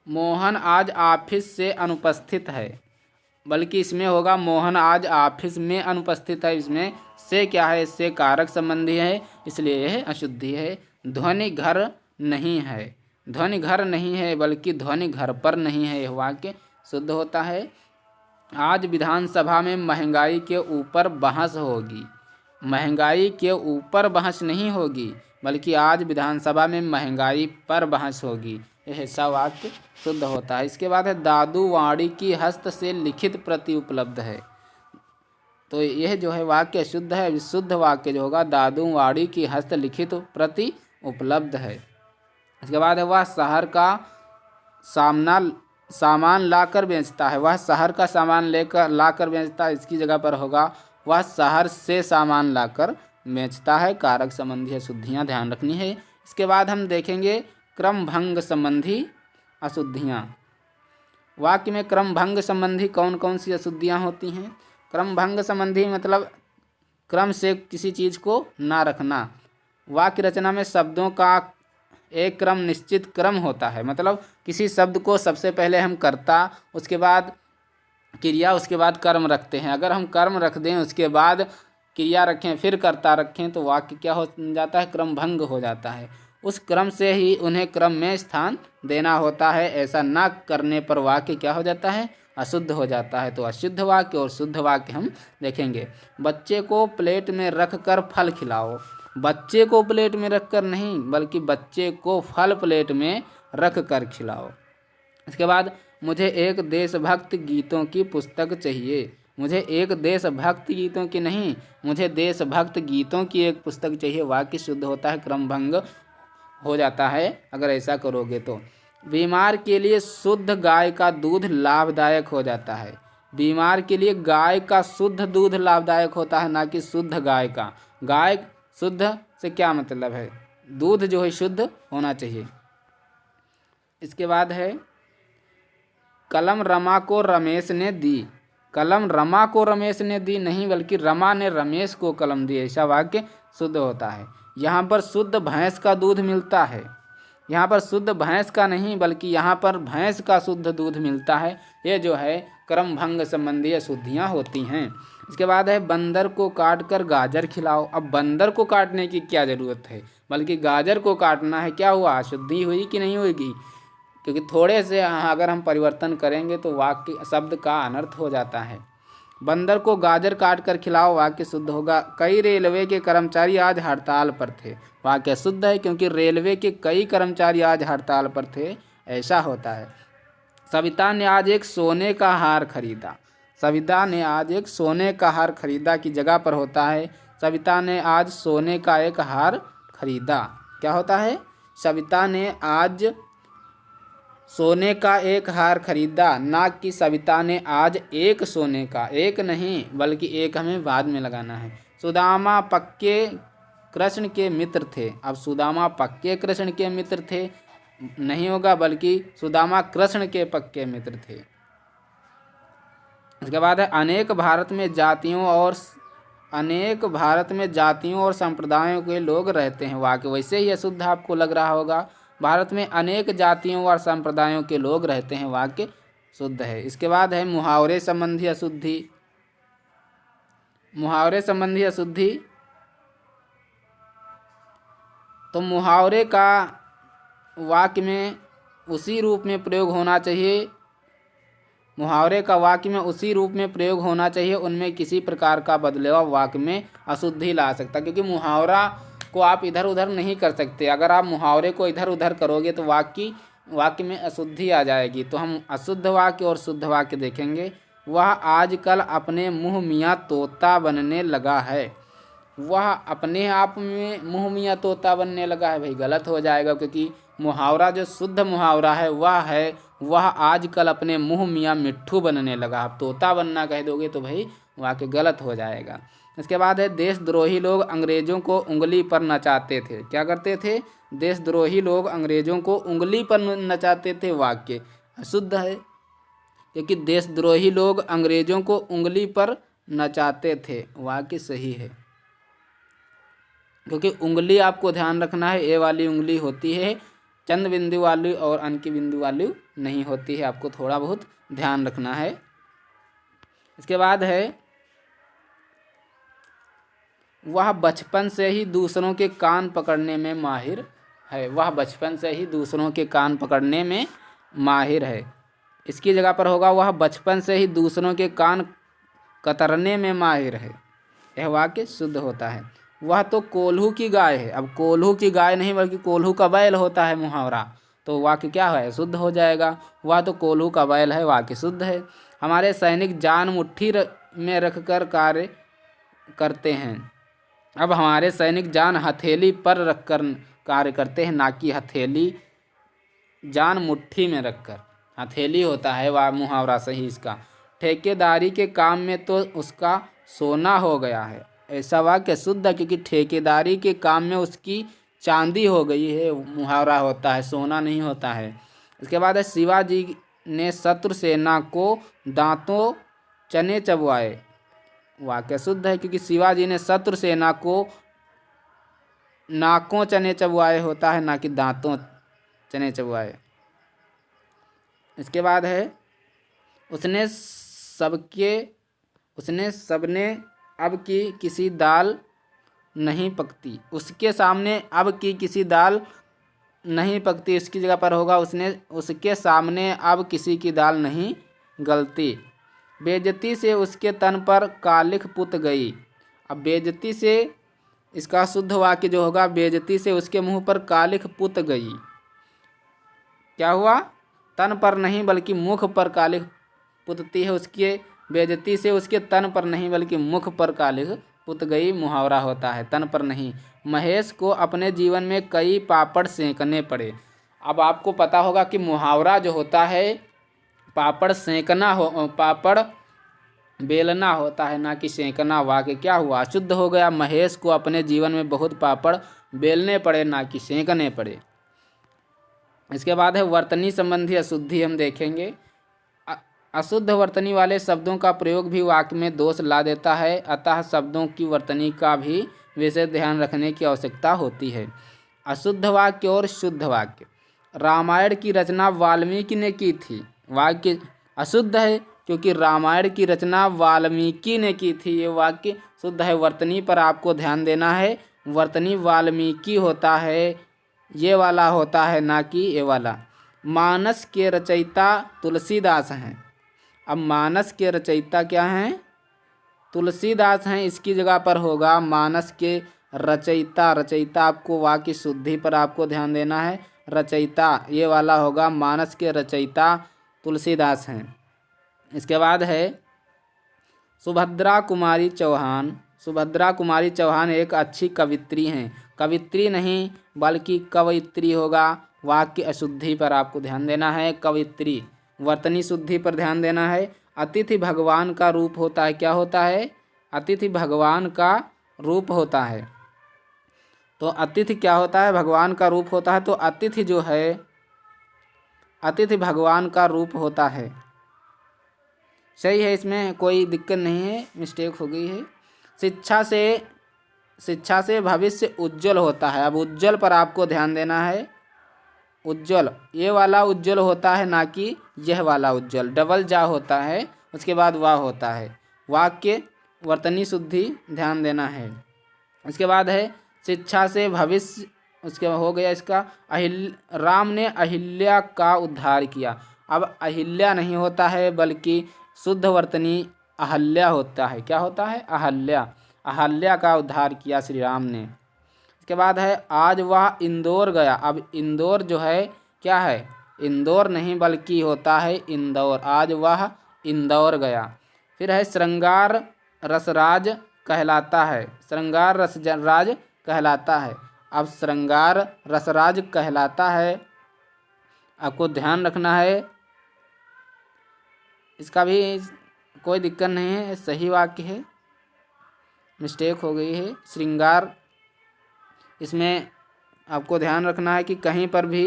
मोहन आज ऑफिस से अनुपस्थित है, बल्कि इसमें होगा मोहन आज ऑफिस में अनुपस्थित है। इसमें से क्या है, इससे कारक संबंधी है, इसलिए यह अशुद्धि है। ध्वनि घर नहीं है, ध्वनि घर नहीं है बल्कि ध्वनि घर पर नहीं है, यह वाक्य शुद्ध होता है। आज विधानसभा में महंगाई के ऊपर बहस होगी, महंगाई के ऊपर बहस नहीं होगी बल्कि आज विधानसभा में महंगाई पर बहस होगी, यह ऐसा वाक्य शुद्ध होता है। इसके बाद है दादू वाणी की हस्त से लिखित प्रति उपलब्ध है। तो यह जो है वाक्य शुद्ध है। शुद्ध वाक्य जो होगा दादू वाणी की हस्त लिखित प्रति उपलब्ध है। इसके बाद है वह शहर का सामान लाकर बेचता है, वह शहर का सामान लाकर बेचता है, इसकी जगह पर होगा वह शहर से सामान लाकर बेचता है। कारक संबंधी अशुद्धियाँ ध्यान रखनी है। इसके बाद हम देखेंगे क्रम भंग संबंधी अशुद्धियाँ। वाक्य में क्रम भंग संबंधी कौन कौन सी अशुद्धियाँ होती हैं। क्रम भंग संबंधी मतलब क्रम से किसी चीज़ को ना रखना। वाक्य रचना में शब्दों का एक क्रम निश्चित क्रम होता है, मतलब किसी शब्द को सबसे पहले हम कर्ता, उसके बाद क्रिया, उसके बाद कर्म रखते हैं। अगर हम कर्म रख दें उसके बाद क्रिया रखें फिर कर्ता रखें तो वाक्य क्या हो जाता है, क्रम भंग हो जाता है। उस क्रम से ही उन्हें क्रम में स्थान देना होता है। ऐसा न करने पर वाक्य क्या हो जाता है? अशुद्ध हो जाता है। तो अशुद्ध वाक्य और शुद्ध वाक्य हम देखेंगे। बच्चे को प्लेट में रख कर फल खिलाओ। बच्चे को प्लेट में रख कर नहीं, बल्कि बच्चे को फल प्लेट में रख कर खिलाओ। इसके बाद मुझे एक देशभक्त गीतों की पुस्तक चाहिए। मुझे एक देशभक्त गीतों की नहीं, मुझे देशभक्त गीतों की एक पुस्तक चाहिए। वाक्य शुद्ध होता है, क्रमभंग हो जाता है अगर ऐसा करोगे तो। बीमार के लिए शुद्ध गाय का दूध लाभदायक हो जाता है। बीमार के लिए गाय का शुद्ध दूध लाभदायक होता है, ना कि शुद्ध गाय का। गाय शुद्ध से क्या मतलब है? दूध जो है शुद्ध होना चाहिए। इसके बाद है कलम रमा को रमेश ने दी। कलम रमा को रमेश ने दी नहीं, बल्कि रमा ने रमेश को कलम दी। ऐसा वाक्य शुद्ध होता है। यहाँ पर शुद्ध भैंस का दूध मिलता है। यहाँ पर शुद्ध भैंस का नहीं, बल्कि यहाँ पर भैंस का शुद्ध दूध मिलता है। ये जो है क्रम भंग संबंधी अशुद्धियाँ होती हैं। इसके बाद है बंदर को काट कर गाजर खिलाओ। अब बंदर को काटने की क्या ज़रूरत है, बल्कि गाजर को काटना है। क्या हुआ? अशुद्धि हुई कि नहीं होगी? क्योंकि थोड़े से अगर हम परिवर्तन करेंगे तो वाक्य शब्द का अनर्थ हो जाता है। बंदर को गाजर काट कर खिलाओ, वाक्य शुद्ध होगा। कई रेलवे के कर्मचारी आज हड़ताल पर थे। वाक्य शुद्ध है, क्योंकि रेलवे के कई कर्मचारी आज हड़ताल पर थे। ऐसा होता है। सविता ने आज एक सोने का हार खरीदा। सविता ने आज एक सोने का हार खरीदा की जगह पर होता है सविता ने आज सोने का एक हार खरीदा। क्या होता है? सविता ने आज सोने का एक हार खरीदा, ना कि सविता ने आज एक सोने का। एक नहीं, बल्कि एक हमें बाद में लगाना है। सुदामा पक्के कृष्ण के मित्र थे। अब सुदामा पक्के कृष्ण के मित्र थे नहीं होगा, बल्कि सुदामा कृष्ण के पक्के मित्र थे। इसके बाद है अनेक भारत में जातियों और संप्रदायों के लोग रहते हैं। वाक्य वैसे ही अशुद्ध आपको लग रहा होगा। भारत में अनेक जातियों और संप्रदायों के लोग रहते हैं। वाक्य शुद्ध है। इसके बाद है मुहावरे संबंधी अशुद्धि। मुहावरे संबंधी अशुद्धि, तो मुहावरे का वाक्य में उसी रूप में प्रयोग होना चाहिए। मुहावरे का वाक्य में उसी रूप में प्रयोग होना चाहिए, उनमें किसी प्रकार का बदलाव वाक्य में अशुद्धि ला सकता, क्योंकि मुहावरा को आप इधर उधर नहीं कर सकते। अगर आप मुहावरे को इधर उधर करोगे तो वाक्य में अशुद्धि आ जाएगी। तो हम अशुद्ध वाक्य और शुद्ध वाक्य देखेंगे। वह आजकल अपने मुँह मियाँ तोता बनने लगा है। वह अपने आप में मुँह मियाँ तोता बनने लगा है, भाई गलत हो जाएगा, क्योंकि मुहावरा जो शुद्ध मुहावरा है वह आजकल अपने मुँह मियाँ मिट्ठू बनने लगा। आप तोता बनना कह दोगे तो भाई वाक्य गलत हो जाएगा। इसके बाद है देशद्रोही लोग अंग्रेजों को उंगली पर नचाते थे। क्या करते थे? देशद्रोही लोग अंग्रेजों को उंगली पर नचाते थे। वाक्य अशुद्ध है, क्योंकि देशद्रोही लोग अंग्रेजों को उंगली पर नचाते थे। वाक्य सही है, क्योंकि उंगली आपको ध्यान रखना है, ए वाली उंगली होती है चंद बिंदु वाली और अन की बिंदु वाली नहीं होती है। आपको थोड़ा बहुत ध्यान रखना है। इसके बाद है वह बचपन से ही दूसरों के कान पकड़ने में माहिर है। वह बचपन से ही दूसरों के कान पकड़ने में माहिर है। इसकी जगह पर होगा वह बचपन से ही दूसरों के कान कतरने में माहिर है। यह वाक्य शुद्ध होता है। वह तो कोल्हू की गाय है। अब कोल्हू की गाय नहीं, बल्कि कोल्हू का बैल होता है मुहावरा, तो वाक्य क्या है? शुद्ध हो जाएगा। वह तो कोल्हू का बैल है, वाक्य शुद्ध है। हमारे सैनिक जान मुट्ठी में रखकर कार्य करते हैं। अब हमारे सैनिक जान हथेली पर रखकर कार्य करते हैं, ना कि हथेली जान मुट्ठी में रखकर। हथेली होता है वह मुहावरा सही इसका। ठेकेदारी के काम में तो उसका सोना हो गया है। ऐसा वाक्य शुद्ध है, क्योंकि ठेकेदारी के काम में उसकी चांदी हो गई है। मुहावरा होता है, सोना नहीं होता है। इसके बाद है शिवाजी ने शत्रु सेना को दांतों चने चबवाए। वाक्य शुद्ध है, क्योंकि शिवाजी ने शत्रु सेना को नाकों चने चबवाए होता है, ना कि दांतों चने चबवाए। इसके बाद है उसने सबने अब की किसी दाल नहीं पकती। उसके सामने अब की किसी दाल नहीं पकती, इसकी जगह पर होगा उसके सामने अब किसी की दाल नहीं गलती। बेइज्जती से उसके तन पर कालिख पुत गई। अब बेइज्जती से इसका शुद्ध वाक्य जो होगा, बेइज्जती से उसके मुंह पर कालिख पुत गई। क्या हुआ? तन पर नहीं बल्कि मुख पर कालिख पुतती है, उसके बेइज्जती से उसके तन पर नहीं बल्कि मुख पर कालिख पुत गई मुहावरा होता है, तन पर नहीं। महेश को अपने जीवन में कई पापड़ सेंकने पड़े। अब आपको पता होगा कि मुहावरा जो होता है पापड़ सेंकना हो, पापड़ बेलना होता है, ना कि सेंकना। वाक्य क्या हुआ? अशुद्ध हो गया। महेश को अपने जीवन में बहुत पापड़ बेलने पड़े, ना कि सेंकने पड़े। इसके बाद है वर्तनी संबंधी अशुद्धि हम देखेंगे। अशुद्ध वर्तनी वाले शब्दों का प्रयोग भी वाक्य में दोष ला देता है, अतः शब्दों की वर्तनी का भी विशेष ध्यान रखने की आवश्यकता होती है। अशुद्ध वाक्य और शुद्ध वाक्य। रामायण की रचना वाल्मीकि ने की थी। वाक्य अशुद्ध है क्योंकि रामायण की रचना वाल्मीकि ने की थी, ये वाक्य शुद्ध है। वर्तनी पर आपको ध्यान देना है, वर्तनी वाल्मीकि होता है, ये वाला होता है, ना कि ये वाला। मानस के रचयिता तुलसीदास हैं। अब मानस के रचयिता क्या हैं? तुलसीदास हैं, इसकी जगह पर होगा मानस के रचयिता। रचयिता आपको वाक्य शुद्धि पर आपको ध्यान देना है, रचयिता ये वाला होगा, मानस के रचयिता तुलसीदास हैं। इसके बाद है सुभद्रा कुमारी चौहान। सुभद्रा कुमारी चौहान एक अच्छी कवित्री हैं। कवित्री नहीं बल्कि कवयित्री होगा। वाक्य अशुद्धि पर आपको ध्यान देना है, कवित्री। वर्तनी शुद्धि पर ध्यान देना है। अतिथि भगवान का रूप होता है। क्या होता है? अतिथि भगवान का रूप होता है। तो अतिथि क्या होता है? भगवान का रूप होता है। तो अतिथि जो है, अतिथि भगवान का रूप होता है। सही है, इसमें कोई दिक्कत नहीं है, मिस्टेक हो गई है। शिक्षा से भविष्य उज्जवल होता है। अब उज्जवल पर आपको ध्यान देना है। उज्जवल ये वाला उज्जवल होता है, ना कि यह वाला उज्जवल। डबल जा होता है, उसके बाद वाह होता है। वाक्य वर्तनी शुद्धि ध्यान देना है। इसके बाद है शिक्षा से भविष्य, उसके हो गया इसका राम ने अहिल्या का उद्धार किया। अब अहिल्या नहीं होता है बल्कि शुद्ध वर्तनी अहल्या होता है। क्या होता है? अहल्या। अहल्या का उद्धार किया श्री राम ने। इसके बाद है आज वह इंदौर गया। अब इंदौर जो है क्या है? इंदौर नहीं बल्कि होता है इंदौर। आज वह इंदौर गया। फिर है श्रृंगार रसराज कहलाता है। श्रृंगार रसराज कहलाता है। अब श्रृंगार रसराज कहलाता है, आपको ध्यान रखना है। इसका भी कोई दिक्कत नहीं है, सही वाक्य है, मिस्टेक हो गई है। श्रृंगार, इसमें आपको ध्यान रखना है कि कहीं पर भी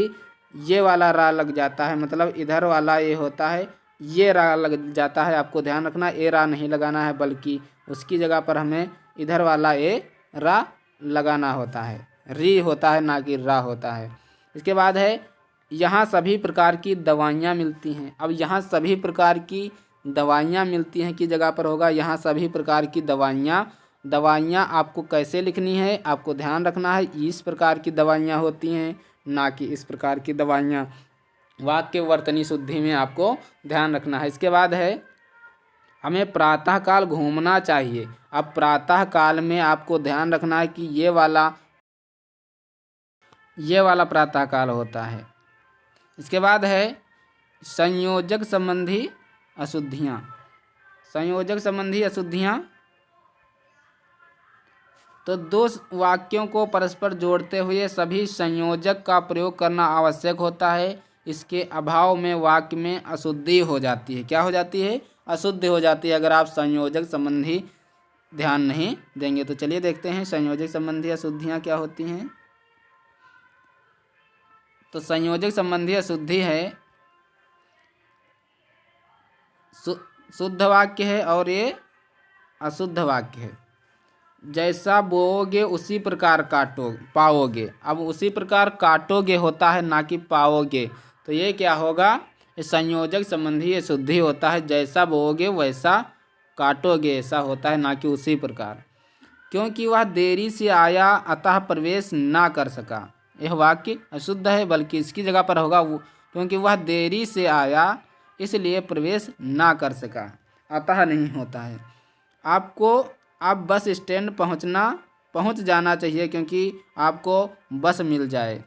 ये वाला रा लग जाता है, मतलब इधर वाला ये होता है, ये रा लग जाता है। आपको ध्यान रखना, ए रा नहीं लगाना है बल्कि उसकी जगह पर हमें इधर वाला ए रा लगाना होता है। री होता है, ना कि रा होता है। इसके बाद है यहाँ सभी प्रकार की दवाइयाँ मिलती हैं। अब यहाँ सभी प्रकार की दवाइयाँ मिलती हैं की जगह पर होगा यहाँ सभी प्रकार की दवाइयाँ। दवाइयाँ आपको कैसे लिखनी है, आपको ध्यान रखना है। इस प्रकार की दवाइयाँ होती हैं, ना कि इस प्रकार की दवाइयाँ। वाक्य वर्तनी शुद्धि में आपको ध्यान रखना है। इसके बाद है हमें प्रातःकाल घूमना चाहिए। अब प्रातःकाल में आपको ध्यान रखना है कि ये वाला प्रातःकाल होता है। इसके बाद है संयोजक संबंधी अशुद्धियाँ। संयोजक संबंधी अशुद्धियाँ, तो दो वाक्यों को परस्पर जोड़ते हुए सभी संयोजक का प्रयोग करना आवश्यक होता है। इसके अभाव में वाक्य में अशुद्धि हो जाती है। क्या हो जाती है? अशुद्ध हो जाती है, अगर आप संयोजक संबंधी ध्यान नहीं देंगे। तो चलिए देखते हैं संयोजक संबंधी अशुद्धियाँ क्या होती हैं। तो संयोजक संबंधी अशुद्धि है, शुद्ध वाक्य है और ये अशुद्ध वाक्य है। जैसा बोओगे उसी प्रकार पाओगे। अब उसी प्रकार काटोगे होता है, ना कि पाओगे। तो ये क्या होगा? ये संयोजक संबंधी अशुद्धि होता है। जैसा बोओगे वैसा काटोगे, ऐसा होता है, ना कि उसी प्रकार। क्योंकि वह देरी से आया अतः प्रवेश ना कर सका। यह वाक्य अशुद्ध है, बल्कि इसकी जगह पर होगा क्योंकि वह देरी से आया इसलिए प्रवेश ना कर सका, अतः नहीं होता है। आपको आप बस स्टैंड पहुंच जाना चाहिए क्योंकि आपको बस मिल जाए।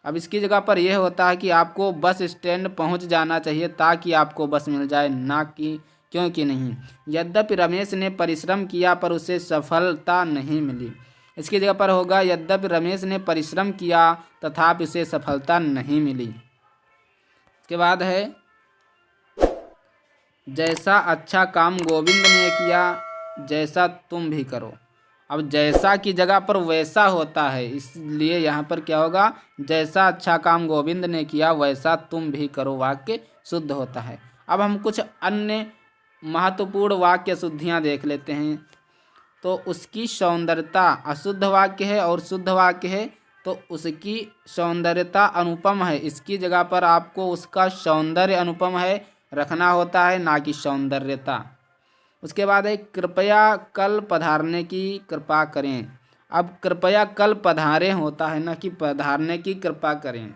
अब इसकी जगह पर यह होता है कि आपको बस स्टैंड पहुंच जाना चाहिए ताकि आपको बस मिल जाए, ना कि क्योंकि नहीं। यद्यपि रमेश ने परिश्रम किया पर उसे सफलता नहीं मिली। इसकी जगह पर होगा यद्यपि रमेश ने परिश्रम किया तथापि उसे सफलता नहीं मिली। इसके बाद है जैसा अच्छा काम गोविंद ने किया जैसा तुम भी करो। अब जैसा की जगह पर वैसा होता है, इसलिए यहाँ पर क्या होगा, जैसा अच्छा काम गोविंद ने किया वैसा तुम भी करो, वाक्य शुद्ध होता है। अब हम कुछ अन्य महत्वपूर्ण वाक्य शुद्धियाँ देख लेते हैं। तो उसकी सौंदर्यता अशुद्ध वाक्य है और शुद्ध वाक्य है, तो उसकी सौंदर्यता अनुपम है, इसकी जगह पर आपको उसका सौंदर्य अनुपम है रखना होता है, ना कि सौंदर्यता। उसके बाद है कृपया कल पधारने की कृपा करें। अब कृपया कल पधारें होता है, ना कि पधारने की कृपा करें।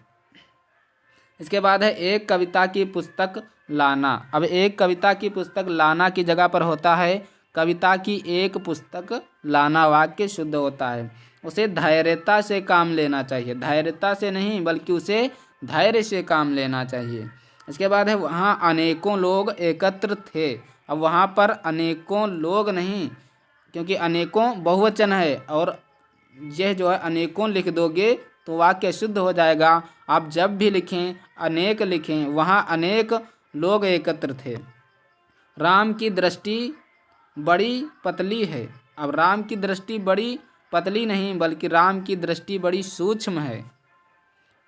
इसके बाद है एक कविता की पुस्तक लाना। अब एक कविता की पुस्तक लाना की जगह पर होता है कविता की एक पुस्तक लाना, वाक्य शुद्ध होता है। उसे धैर्यता से काम लेना चाहिए, धैर्यता से नहीं बल्कि उसे धैर्य से काम लेना चाहिए। इसके बाद है वहाँ अनेकों लोग एकत्र थे। अब वहाँ पर अनेकों लोग नहीं, क्योंकि अनेकों बहुवचन है और यह जो है अनेकों लिख दोगे तो वाक्य शुद्ध हो जाएगा। आप जब भी लिखें अनेक लिखें, वहाँ अनेक लोग एकत्र थे। राम की दृष्टि बड़ी पतली है। अब राम की दृष्टि बड़ी पतली नहीं बल्कि राम की दृष्टि बड़ी सूक्ष्म है।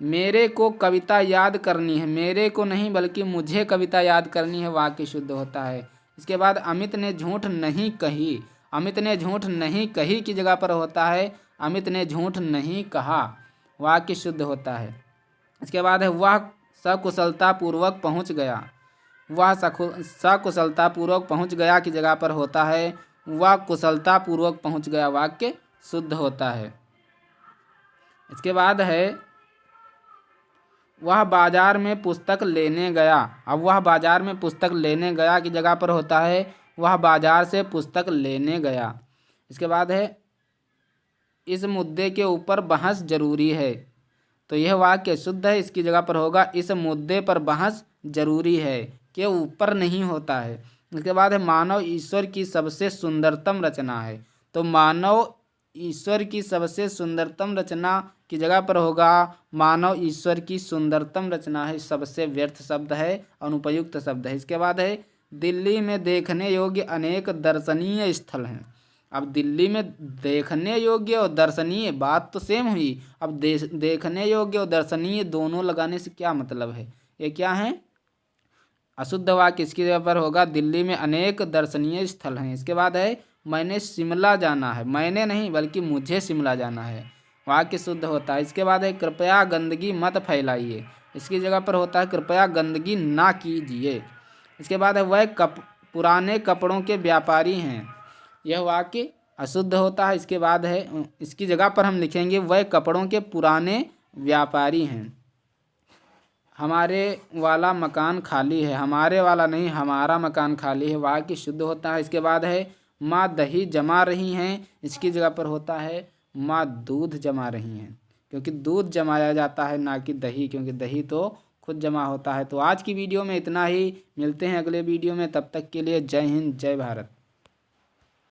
मेरे को कविता याद करनी है, मेरे को नहीं बल्कि मुझे कविता याद करनी है, वाक्य शुद्ध होता है। इसके बाद अमित ने झूठ नहीं कही। अमित ने झूठ नहीं कही की जगह पर होता है अमित ने झूठ नहीं कहा, वाक्य शुद्ध होता है। इसके बाद है वह सकुशलता पूर्वक पहुंच गया। वह सकुशलता पूर्वक पहुंच गया की जगह पर होता है वह कुशलता पूर्वक पहुंच गया, वाक्य शुद्ध होता है। इसके बाद है वह बाजार में पुस्तक लेने गया। अब वह बाजार में पुस्तक लेने गया की जगह पर होता है वह बाजार से पुस्तक लेने गया। इसके बाद है इस मुद्दे के ऊपर बहस जरूरी है, तो यह वाक्य शुद्ध है, इसकी जगह पर होगा इस मुद्दे पर बहस जरूरी है, के ऊपर नहीं होता है। इसके बाद है मानव ईश्वर की सबसे सुंदरतम रचना है, तो मानव ईश्वर की सबसे सुंदरतम रचना की जगह पर होगा मानव ईश्वर की सुंदरतम रचना है, सबसे व्यर्थ शब्द है, अनुपयुक्त शब्द है। इसके बाद है दिल्ली में देखने योग्य अनेक दर्शनीय स्थल हैं। अब दिल्ली में देखने योग्य और दर्शनीय बात तो सेम हुई। अब देखने योग्य और दर्शनीय दोनों लगाने से क्या मतलब है, ये क्या है, अशुद्ध वाक्य। इसकी जगह पर होगा दिल्ली में अनेक दर्शनीय स्थल हैं। इसके बाद है मैंने शिमला जाना है, मैंने नहीं बल्कि मुझे शिमला जाना है, वाक्य शुद्ध होता है। इसके बाद है कृपया गंदगी मत फैलाइए, इसकी जगह पर होता है कृपया गंदगी ना कीजिए। इसके बाद है वह पुराने कपड़ों के व्यापारी हैं, यह वाक्य अशुद्ध होता है। इसके बाद है इसकी जगह पर हम लिखेंगे वह कपड़ों के पुराने व्यापारी हैं। हमारे वाला मकान खाली है, हमारे वाला नहीं हमारा मकान खाली है, वाक्य शुद्ध होता है। इसके बाद है माँ दही जमा रही हैं, इसकी जगह पर होता है माँ दूध जमा रही हैं, क्योंकि दूध जमाया जाता है ना कि दही, क्योंकि दही तो खुद जमा होता है। तो आज की वीडियो में इतना ही, मिलते हैं अगले वीडियो में, तब तक के लिए जय हिंद जय भारत।